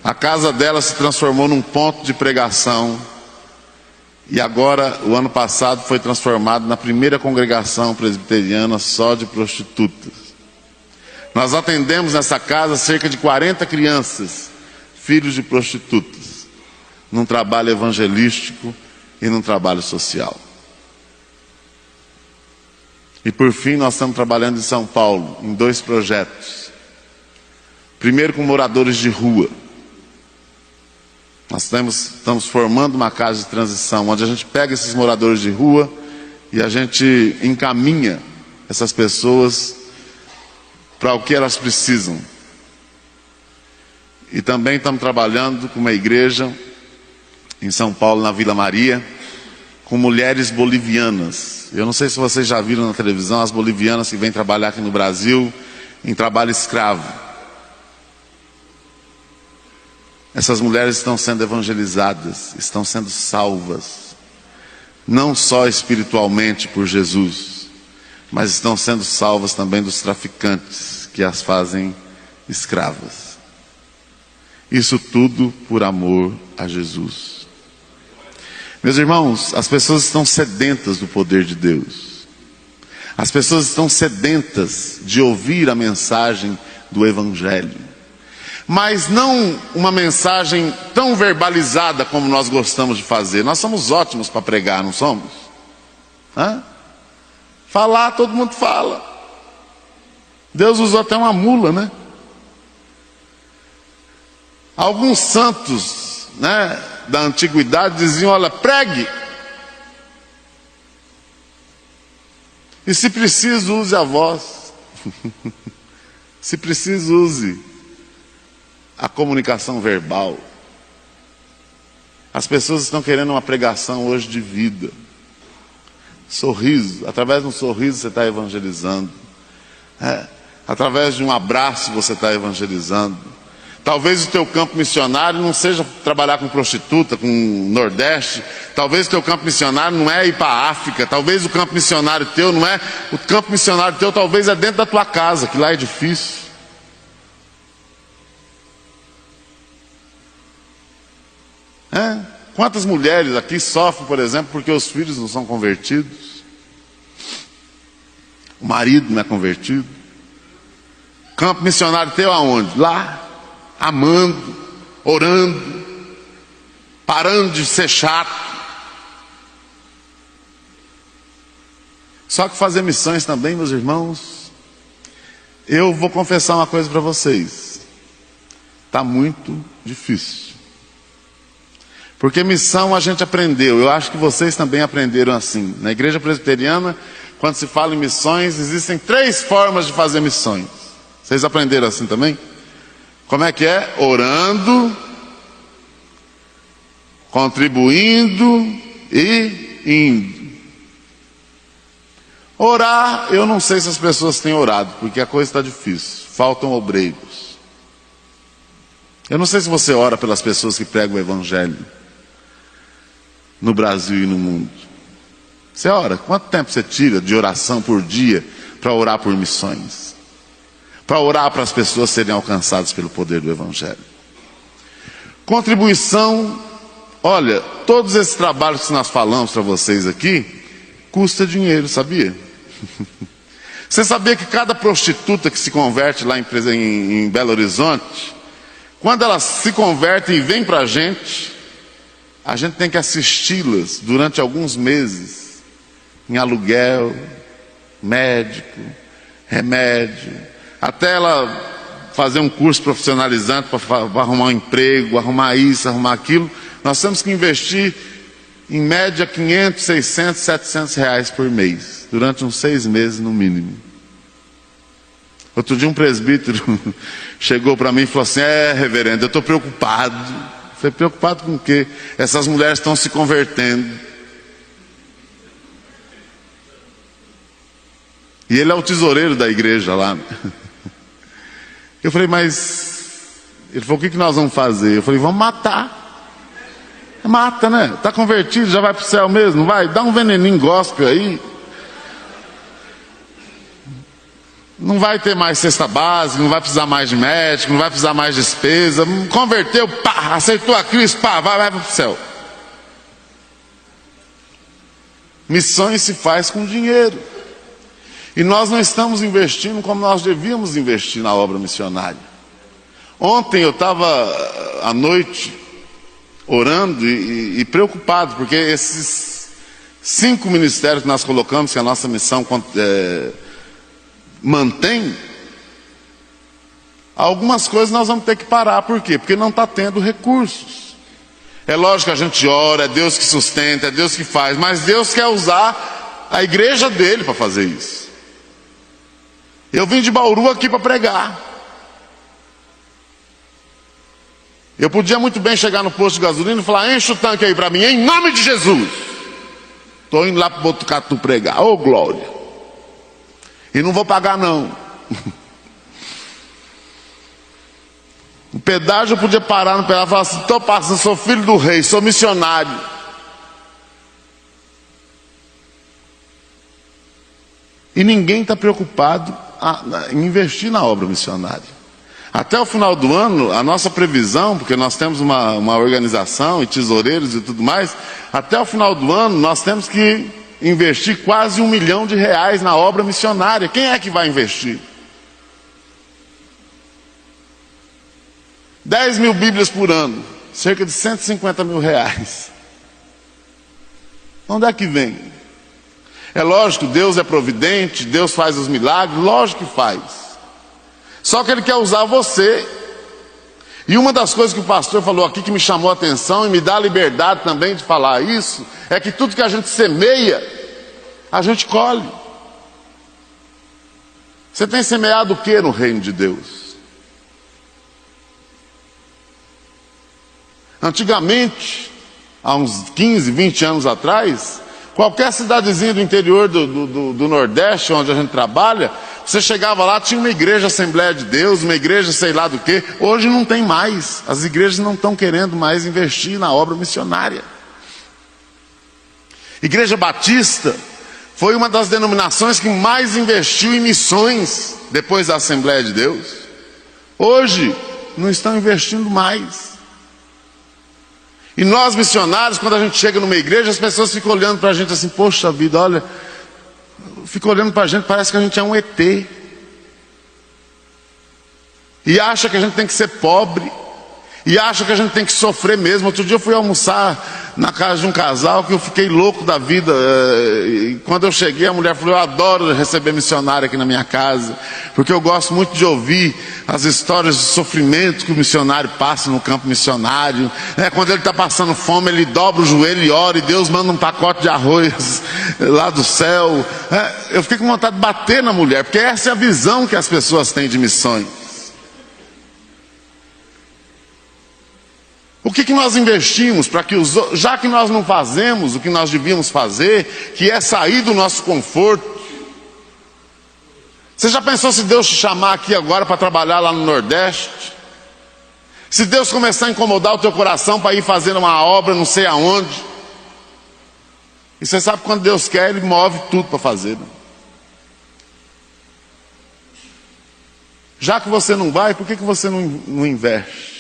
A casa dela se transformou num ponto de pregação. E agora, o ano passado, foi transformado na primeira congregação presbiteriana só de prostitutas. Nós atendemos nessa casa cerca de 40 crianças, filhos de prostitutas, num trabalho evangelístico e num trabalho social. E por fim, nós estamos trabalhando em São Paulo, em 2 projetos. Primeiro, com moradores de rua. Nós estamos formando uma casa de transição, onde a gente pega esses moradores de rua e a gente encaminha essas pessoas para o que elas precisam. E também estamos trabalhando com uma igreja em São Paulo, na Vila Maria, com mulheres bolivianas. Eu não sei se vocês já viram na televisão as bolivianas que vêm trabalhar aqui no Brasil em trabalho escravo. Essas mulheres estão sendo evangelizadas, estão sendo salvas, não só espiritualmente por Jesus, mas estão sendo salvas também dos traficantes que as fazem escravas. Isso tudo por amor a Jesus. Meus irmãos, as pessoas estão sedentas do poder de Deus. As pessoas estão sedentas de ouvir a mensagem do Evangelho. Mas não uma mensagem tão verbalizada como nós gostamos de fazer. Nós somos ótimos para pregar, não somos? Falar, todo mundo fala. Deus usou até uma mula, né? Alguns santos, né, da antiguidade diziam: olha, pregue. E se preciso, use a voz. Se preciso, use a comunicação verbal. As pessoas estão querendo uma pregação hoje de vida. Sorriso, através de um sorriso você está evangelizando. Através de um abraço você está evangelizando. Talvez o teu campo missionário não seja trabalhar com prostituta, com Nordeste. Talvez o teu campo missionário não é ir para a África. Talvez o campo missionário teu não é... O campo missionário teu talvez é dentro da tua casa, que lá é difícil. Quantas mulheres aqui sofrem, por exemplo, porque os filhos não são convertidos? O marido não é convertido? Campo missionário teu aonde? Lá, amando, orando, parando de ser chato. Só que fazer missões também, meus irmãos, eu vou confessar uma coisa para vocês: está muito difícil. Porque missão a gente aprendeu, eu acho que vocês também aprenderam assim. Na igreja presbiteriana, quando se fala em missões, existem 3 formas de fazer missões. Vocês aprenderam assim também? Como é que é? Orando, contribuindo e indo. Orar, eu não sei se as pessoas têm orado, porque a coisa está difícil, faltam obreiros. Eu não sei se você ora pelas pessoas que pregam o Evangelho no Brasil e no mundo. Você ora? Quanto tempo você tira de oração por dia para orar por missões? Para orar para as pessoas serem alcançadas pelo poder do Evangelho? Contribuição. Olha, todos esses trabalhos que nós falamos para vocês aqui custa dinheiro, sabia? Você sabia que cada prostituta que se converte lá em Belo Horizonte, quando elas se convertem e vêm para a gente tem que assisti-las durante alguns meses, em aluguel, médico, remédio, até ela fazer um curso profissionalizante para arrumar um emprego, arrumar isso, arrumar aquilo. Nós temos que investir em média 500, 600, 700 reais por mês, durante uns 6 meses no mínimo. Outro dia um presbítero chegou para mim e falou assim: reverendo, eu estou preocupado. Eu Você é preocupado com o quê? Essas mulheres estão se convertendo. E ele é o tesoureiro da igreja lá. Eu falei, mas... Ele falou, o que nós vamos fazer? Eu falei, vamos matar. Mata, né? Está convertido, já vai para o céu mesmo, não vai? Dá um veneninho gospel aí. Não vai ter mais cesta básica, não vai precisar mais de médico, não vai precisar mais de despesa. Converteu, pá, aceitou a Cristo, pá, vai para o céu. Missões se faz com dinheiro. E nós não estamos investindo como nós devíamos investir na obra missionária. Ontem eu estava à noite orando e preocupado, porque esses 5 ministérios que nós colocamos, que a nossa missão mantém, algumas coisas nós vamos ter que parar. Por quê? Porque não está tendo recursos. É lógico que a gente ora, é Deus que sustenta, é Deus que faz, mas Deus quer usar a igreja dele para fazer isso. Eu vim de Bauru aqui para pregar. Eu podia muito bem chegar no posto de gasolina e falar, enche o tanque aí para mim, em nome de Jesus. Estou indo lá para o Botucatu pregar, ô glória. E não vou pagar não. O pedágio eu podia parar no pedágio e falar assim, estou passando, sou filho do rei, sou missionário. E ninguém está preocupado em investir na obra missionária. Até o final do ano, a nossa previsão, porque nós temos uma organização e tesoureiros e tudo mais, até o final do ano nós temos que investir quase R$1 milhão na obra missionária. Quem é que vai investir? 10 mil Bíblias por ano, cerca de R$150 mil. Onde é que vem? É lógico, Deus é providente, Deus faz os milagres, lógico que faz. Só que Ele quer usar você. E uma das coisas que o pastor falou aqui que me chamou a atenção e me dá a liberdade também de falar isso, é que tudo que a gente semeia, a gente colhe. Você tem semeado o que no reino de Deus? Antigamente, há uns 15, 20 anos atrás, qualquer cidadezinha do interior do Nordeste, onde a gente trabalha, você chegava lá, tinha uma igreja Assembleia de Deus, uma igreja sei lá do que. Hoje não tem mais. As igrejas não estão querendo mais investir na obra missionária. Igreja Batista foi uma das denominações que mais investiu em missões depois da Assembleia de Deus. Hoje não estão investindo mais. E nós missionários, quando a gente chega numa igreja, as pessoas ficam olhando para a gente assim, poxa vida, olha, ficam olhando para a gente, parece que a gente é um ET. E acha que a gente tem que ser pobre. E acha que a gente tem que sofrer mesmo. Outro dia eu fui almoçar na casa de um casal que eu fiquei louco da vida. E quando eu cheguei, a mulher falou, eu adoro receber missionário aqui na minha casa, porque eu gosto muito de ouvir as histórias de sofrimento que o missionário passa no campo missionário. Quando ele está passando fome, ele dobra o joelho e ora, e Deus manda um pacote de arroz lá do céu. Eu fiquei com vontade de bater na mulher, porque essa é a visão que as pessoas têm de missões. O que nós investimos para que, já que nós não fazemos o que nós devíamos fazer, que é sair do nosso conforto? Você já pensou se Deus te chamar aqui agora para trabalhar lá no Nordeste? Se Deus começar a incomodar o teu coração para ir fazendo uma obra não sei aonde? E você sabe que quando Deus quer, Ele move tudo para fazer. Né? Já que você não vai, por que você não investe?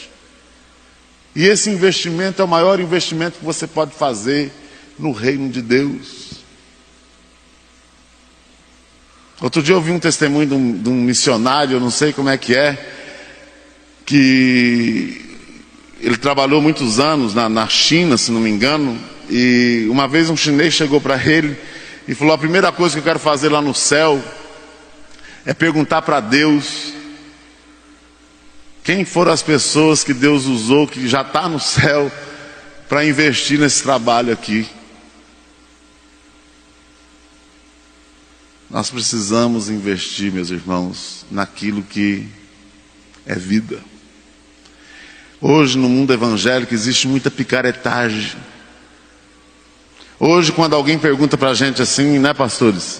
E esse investimento é o maior investimento que você pode fazer no reino de Deus. Outro dia eu ouvi um testemunho de um missionário, eu não sei como é, que ele trabalhou muitos anos na China, se não me engano, e uma vez um chinês chegou para ele e falou, a primeira coisa que eu quero fazer lá no céu é perguntar para Deus quem foram as pessoas que Deus usou, que já está no céu, para investir nesse trabalho aqui. Nós precisamos investir, meus irmãos, naquilo que é vida. Hoje no mundo evangélico existe muita picaretagem. Hoje quando alguém pergunta para a gente assim, né, pastores?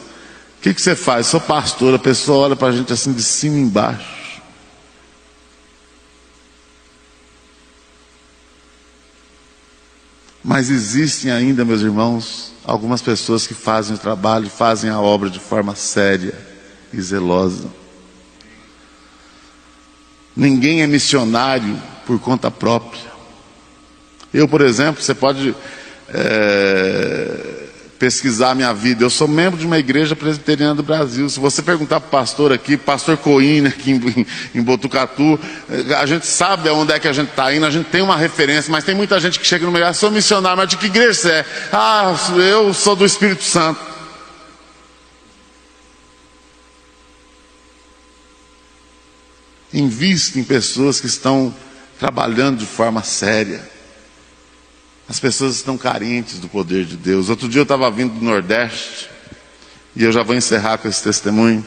O que você faz? Sou pastor. A pessoa olha para a gente assim de cima e embaixo. Mas existem ainda, meus irmãos, algumas pessoas que fazem o trabalho, fazem a obra de forma séria e zelosa. Ninguém é missionário por conta própria. Eu, por exemplo, você pode pesquisar a minha vida. Eu sou membro de uma igreja presbiteriana do Brasil. Se você perguntar para o pastor aqui, pastor Coíne, aqui em Botucatu, a gente sabe aonde é que a gente está indo, a gente tem uma referência, mas tem muita gente que chega no meio, sou missionário, mas de que igreja você é? Eu sou do Espírito Santo. Invista em pessoas que estão trabalhando de forma séria. As pessoas estão carentes do poder de Deus. Outro dia eu estava vindo do Nordeste, e eu já vou encerrar com esse testemunho.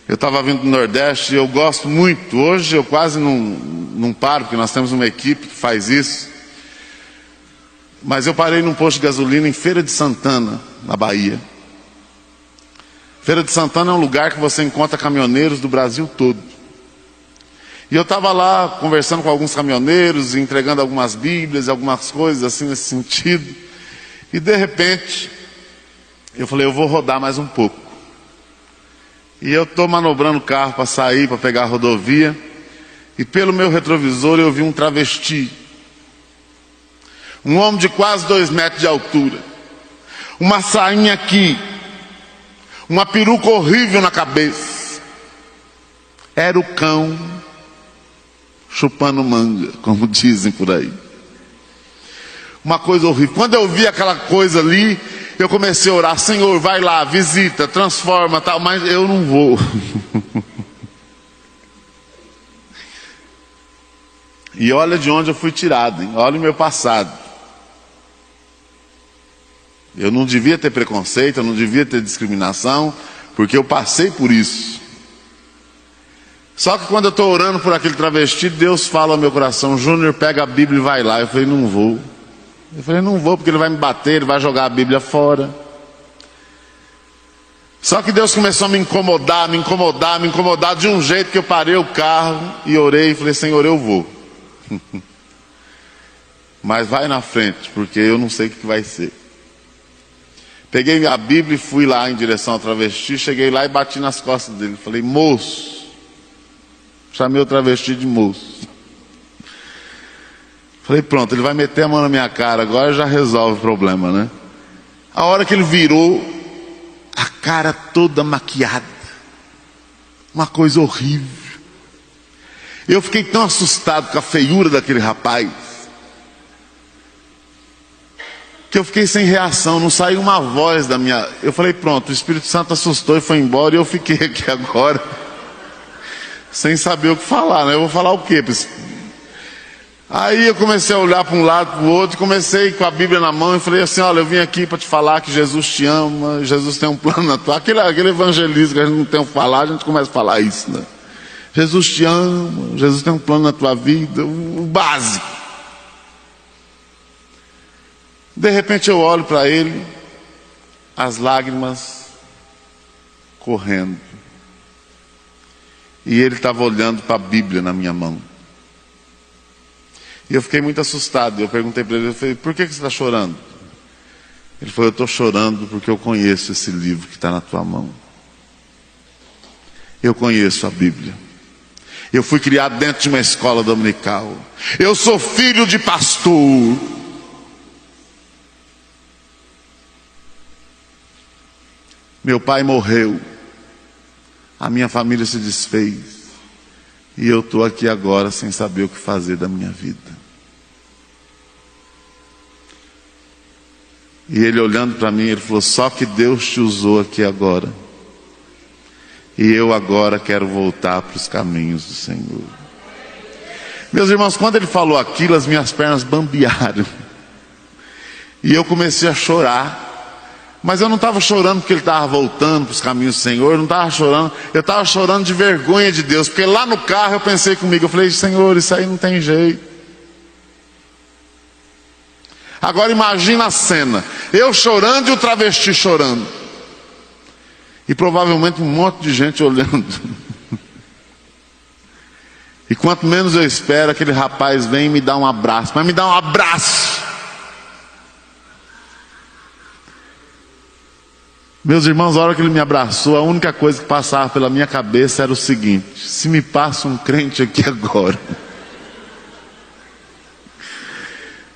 Eu estava vindo do Nordeste e eu gosto muito. Hoje eu quase não paro, porque nós temos uma equipe que faz isso. Mas eu parei num posto de gasolina em Feira de Santana, na Bahia. Feira de Santana é um lugar que você encontra caminhoneiros do Brasil todo. E eu estava lá conversando com alguns caminhoneiros, entregando algumas bíblias, algumas coisas assim nesse sentido. E de repente, eu falei, eu vou rodar mais um pouco. E eu estou manobrando o carro para sair, para pegar a rodovia. E pelo meu retrovisor eu vi um travesti. Um homem de quase 2 metros de altura. Uma sainha aqui. Uma peruca horrível na cabeça. Era o cão chupando manga, como dizem por aí. Uma coisa horrível. Quando eu vi aquela coisa ali, eu comecei a orar, Senhor, vai lá, visita, transforma, tal, mas eu não vou. E olha de onde eu fui tirado, hein? Olha o meu passado. Eu não devia ter preconceito, eu não devia ter discriminação, porque eu passei por isso. Só que quando eu estou orando por aquele travesti, Deus fala ao meu coração, Júnior, pega a Bíblia e vai lá. Eu falei, não vou. Eu falei, não vou, porque ele vai me bater, ele vai jogar a Bíblia fora. Só que Deus começou a me incomodar de um jeito que eu parei o carro e orei e falei, Senhor, eu vou. Mas vai na frente, porque eu não sei o que vai ser. Peguei a Bíblia e fui lá em direção ao travesti, cheguei lá e bati nas costas dele. Falei, moço. Chamei o travesti de moço. Falei, pronto, ele vai meter a mão na minha cara, agora já resolve o problema, né? A hora que ele virou, a cara toda maquiada. Uma coisa horrível. Eu fiquei tão assustado com a feiura daquele rapaz, que eu fiquei sem reação, não saiu uma voz da minha... Eu falei, pronto, o Espírito Santo assustou e foi embora, e eu fiquei aqui agora sem saber o que falar, né? Eu vou falar o quê? Aí eu comecei a olhar para um lado, para o outro, comecei com a Bíblia na mão e falei assim, olha, eu vim aqui para te falar que Jesus te ama, Jesus tem um plano na tua... Aquele evangelismo que a gente não tem o que falar, a gente começa a falar isso, né? Jesus te ama, Jesus tem um plano na tua vida, o básico. De repente eu olho para ele, as lágrimas correndo. E ele estava olhando para a Bíblia na minha mão. E eu fiquei muito assustado. Eu perguntei para ele, eu falei, por que você está chorando? Ele falou, eu estou chorando porque eu conheço esse livro que está na tua mão. Eu conheço a Bíblia. Eu fui criado dentro de uma escola dominical. Eu sou filho de pastor. Meu pai morreu. A minha família se desfez. E eu estou aqui agora sem saber o que fazer da minha vida. E ele olhando para mim, ele falou, só que Deus te usou aqui agora. E eu agora quero voltar para os caminhos do Senhor. Meus irmãos, quando ele falou aquilo, as minhas pernas bambearam. E eu comecei a chorar. Mas eu não estava chorando porque ele estava voltando para os caminhos do Senhor, eu não estava chorando, eu estava chorando de vergonha de Deus, porque lá no carro eu pensei comigo, eu falei, Senhor, isso aí não tem jeito. Agora imagina a cena, eu chorando e o travesti chorando. E provavelmente um monte de gente olhando. E quanto menos eu espero, aquele rapaz vem e me dá um abraço. Mas me dá um abraço. Meus irmãos, a hora que ele me abraçou, a única coisa que passava pela minha cabeça era o seguinte: se me passa um crente aqui agora,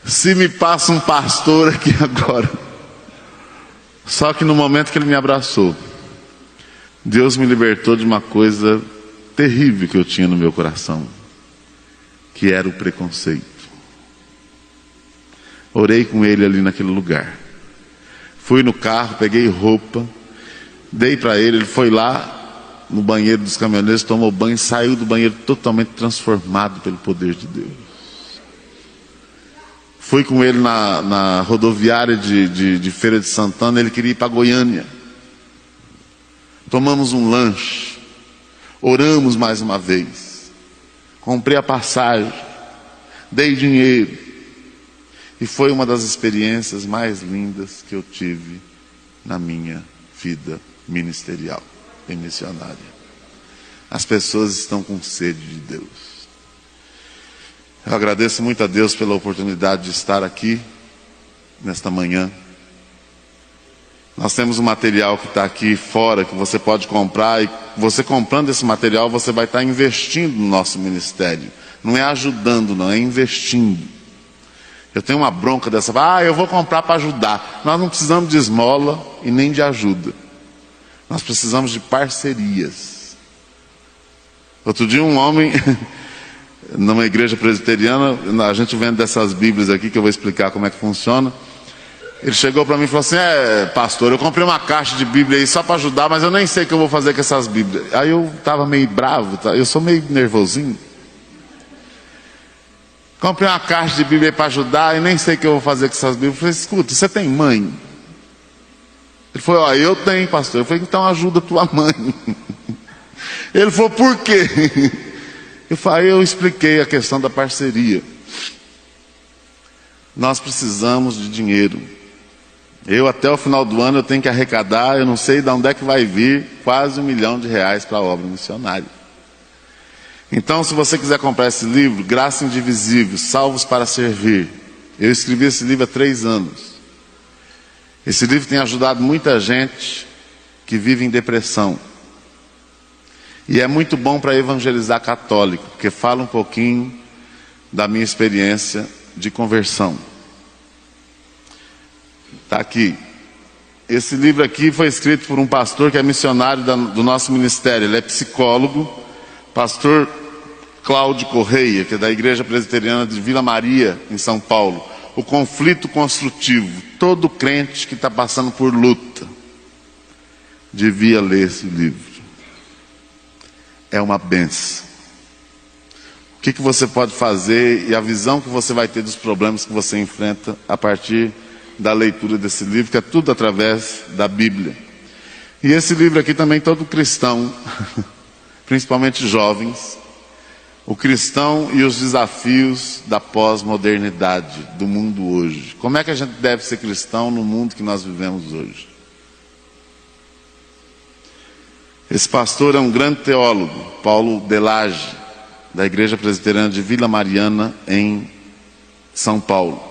se me passa um pastor aqui agora. Só que no momento que ele me abraçou, Deus me libertou de uma coisa terrível que eu tinha no meu coração, que era o preconceito. Orei com ele ali naquele lugar. Fui no carro, peguei roupa, dei para ele foi lá no banheiro dos caminhoneiros, tomou banho, saiu do banheiro totalmente transformado pelo poder de Deus. Fui com ele na rodoviária de Feira de Santana, ele queria ir para Goiânia. Tomamos um lanche, oramos mais uma vez, comprei a passagem, dei dinheiro. E foi uma das experiências mais lindas que eu tive na minha vida ministerial e missionária. As pessoas estão com sede de Deus. Eu agradeço muito a Deus pela oportunidade de estar aqui nesta manhã. Nós temos um material que está aqui fora, que você pode comprar, e você comprando esse material, você vai estar investindo no nosso ministério. Não é ajudando, não, é investindo. Eu tenho uma bronca dessa, eu vou comprar para ajudar. Nós não precisamos de esmola e nem de ajuda. Nós precisamos de parcerias. Outro dia um homem, numa igreja presbiteriana, a gente vende dessas bíblias aqui, que eu vou explicar como é que funciona. Ele chegou para mim e falou assim: pastor, eu comprei uma caixa de bíblia aí só para ajudar, mas eu nem sei o que eu vou fazer com essas bíblias. Aí eu estava meio bravo, eu sou meio nervosinho. Comprei uma caixa de Bíblia para ajudar e nem sei o que eu vou fazer com essas Bíblias. Eu falei: escuta, você tem mãe? Ele falou: eu tenho, pastor. Eu falei: então ajuda tua mãe. Ele falou: por quê? Eu expliquei a questão da parceria. Nós precisamos de dinheiro. Até o final do ano eu tenho que arrecadar, eu não sei de onde é que vai vir, quase R$1 milhão para a obra missionária. Então, se você quiser comprar esse livro, Graça Indivisível, Salvos para Servir, eu escrevi esse livro há 3 anos. Esse livro tem ajudado muita gente que vive em depressão. E é muito bom para evangelizar católico, porque fala um pouquinho da minha experiência de conversão. Está aqui. Esse livro aqui foi escrito por um pastor que é missionário do nosso ministério. Ele é psicólogo. Pastor Cláudio Correia, que é da Igreja Presbiteriana de Vila Maria, em São Paulo. O conflito construtivo. Todo crente que está passando por luta devia ler esse livro. É uma bênção. O que você pode fazer e a visão que você vai ter dos problemas que você enfrenta a partir da leitura desse livro, que é tudo através da Bíblia. E esse livro aqui também todo cristão, principalmente jovens, o cristão e os desafios da pós-modernidade do mundo hoje. Como é que a gente deve ser cristão no mundo que nós vivemos hoje? Esse pastor é um grande teólogo, Paulo Delage, da Igreja Presbiteriana de Vila Mariana, em São Paulo.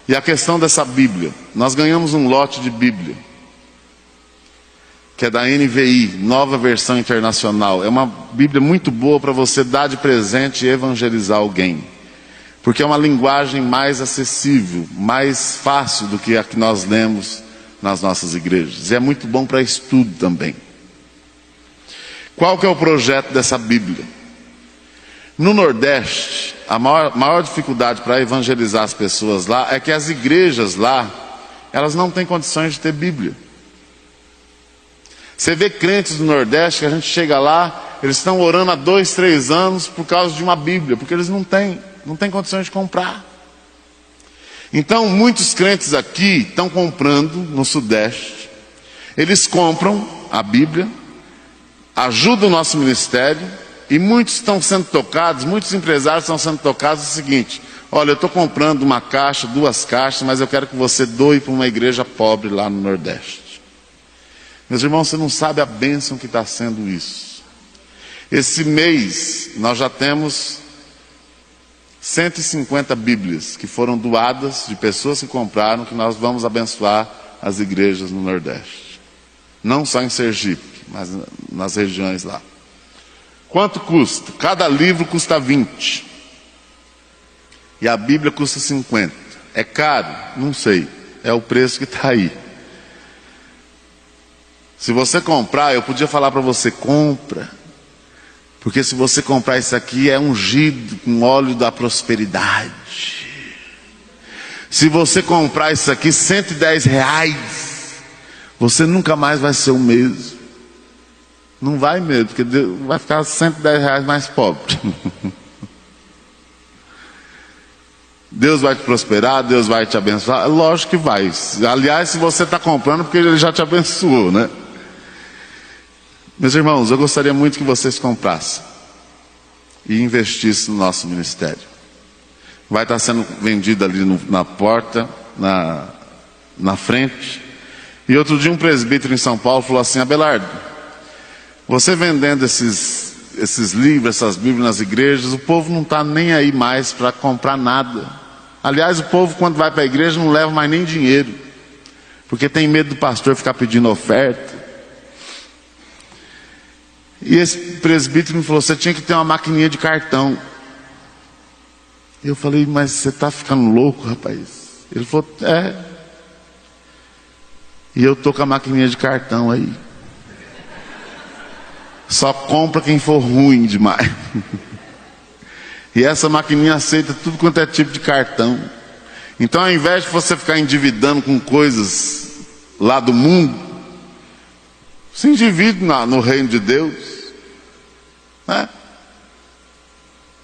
E a questão dessa Bíblia, nós ganhamos um lote de Bíblia, que é da NVI, Nova Versão Internacional. É uma Bíblia muito boa para você dar de presente e evangelizar alguém. Porque é uma linguagem mais acessível, mais fácil do que a que nós lemos nas nossas igrejas. E é muito bom para estudo também. Qual que é o projeto dessa Bíblia? No Nordeste, a maior dificuldade para evangelizar as pessoas lá é que as igrejas lá, elas não têm condições de ter Bíblia. Você vê crentes do Nordeste que a gente chega lá, eles estão orando há 2, 3 anos por causa de uma Bíblia, porque eles não têm condições de comprar. Então muitos crentes aqui estão comprando no Sudeste, eles compram a Bíblia, ajudam o nosso ministério, e muitos estão sendo tocados, muitos empresários estão sendo tocados o seguinte: olha, eu estou comprando uma caixa, 2 caixas, mas eu quero que você doe para uma igreja pobre lá no Nordeste. Meus irmãos, você não sabe a bênção que está sendo isso. Esse mês nós já temos 150 Bíblias que foram doadas de pessoas que compraram, que nós vamos abençoar as igrejas no Nordeste. Não só em Sergipe, mas nas regiões lá. Quanto custa? Cada livro custa 20. E a Bíblia custa 50. É caro? Não sei. É o preço que está aí. Se você comprar, eu podia falar para você, compra. Porque se você comprar isso aqui, é ungido com óleo da prosperidade. Se você comprar isso aqui, R$110, você nunca mais vai ser o mesmo. Não vai mesmo, porque Deus vai ficar R$110 mais pobre. Deus vai te prosperar, Deus vai te abençoar. Lógico que vai. Aliás, se você está comprando, porque Ele já te abençoou, né? Meus irmãos, eu gostaria muito que vocês comprassem e investissem no nosso ministério. Vai estar sendo vendido ali na porta, na frente. E outro dia um presbítero em São Paulo falou assim: Abelardo, você vendendo esses livros, essas Bíblias nas igrejas, o povo não está nem aí mais para comprar nada. Aliás, o povo quando vai para a igreja não leva mais nem dinheiro, porque tem medo do pastor ficar pedindo oferta. E esse presbítero me falou: você tinha que ter uma maquininha de cartão. Eu falei: mas você está ficando louco, rapaz? Ele falou: é. E eu estou com a maquininha de cartão aí. Só compra quem for ruim demais. E essa maquininha aceita tudo quanto é tipo de cartão. Então, ao invés de você ficar endividando com coisas lá do mundo, se endivide no reino de Deus.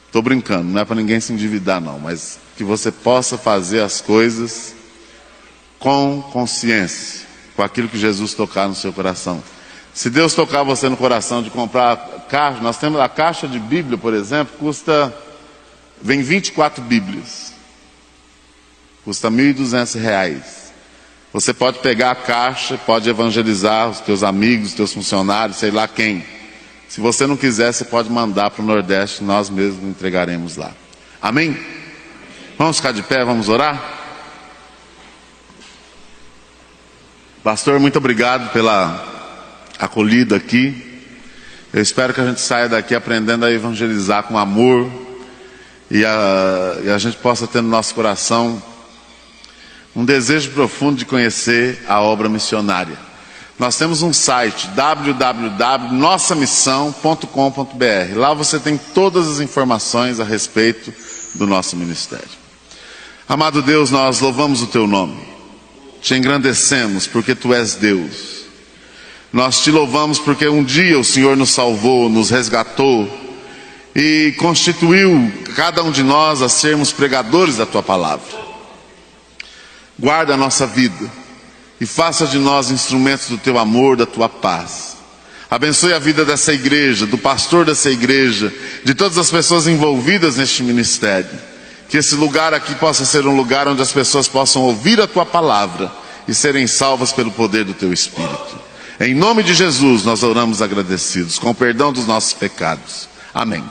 Estou brincando, não é para ninguém se endividar não, mas que você possa fazer as coisas com consciência, com aquilo que Jesus tocar no seu coração. Se Deus tocar você no coração de comprar caixa, nós temos a caixa de Bíblia, por exemplo, vem 24 Bíblias, custa R$1.200. Você pode pegar a caixa, pode evangelizar os teus amigos, os teus funcionários, sei lá quem. Se você não quiser, você pode mandar para o Nordeste, nós mesmos entregaremos lá. Amém? Vamos ficar de pé, vamos orar? Pastor, muito obrigado pela acolhida aqui. Eu espero que a gente saia daqui aprendendo a evangelizar com amor e a gente possa ter no nosso coração um desejo profundo de conhecer a obra missionária. Nós temos um site, www.nossamissão.com.br. Lá você tem todas as informações a respeito do nosso ministério. Amado Deus, nós louvamos o Teu nome, te engrandecemos porque Tu és Deus. Nós te louvamos porque um dia o Senhor nos salvou, nos resgatou e constituiu cada um de nós a sermos pregadores da Tua palavra. Guarda a nossa vida e faça de nós instrumentos do Teu amor, da Tua paz. Abençoe a vida dessa igreja, do pastor dessa igreja, de todas as pessoas envolvidas neste ministério. Que esse lugar aqui possa ser um lugar onde as pessoas possam ouvir a Tua palavra e serem salvas pelo poder do Teu Espírito. Em nome de Jesus nós oramos agradecidos, com o perdão dos nossos pecados. Amém.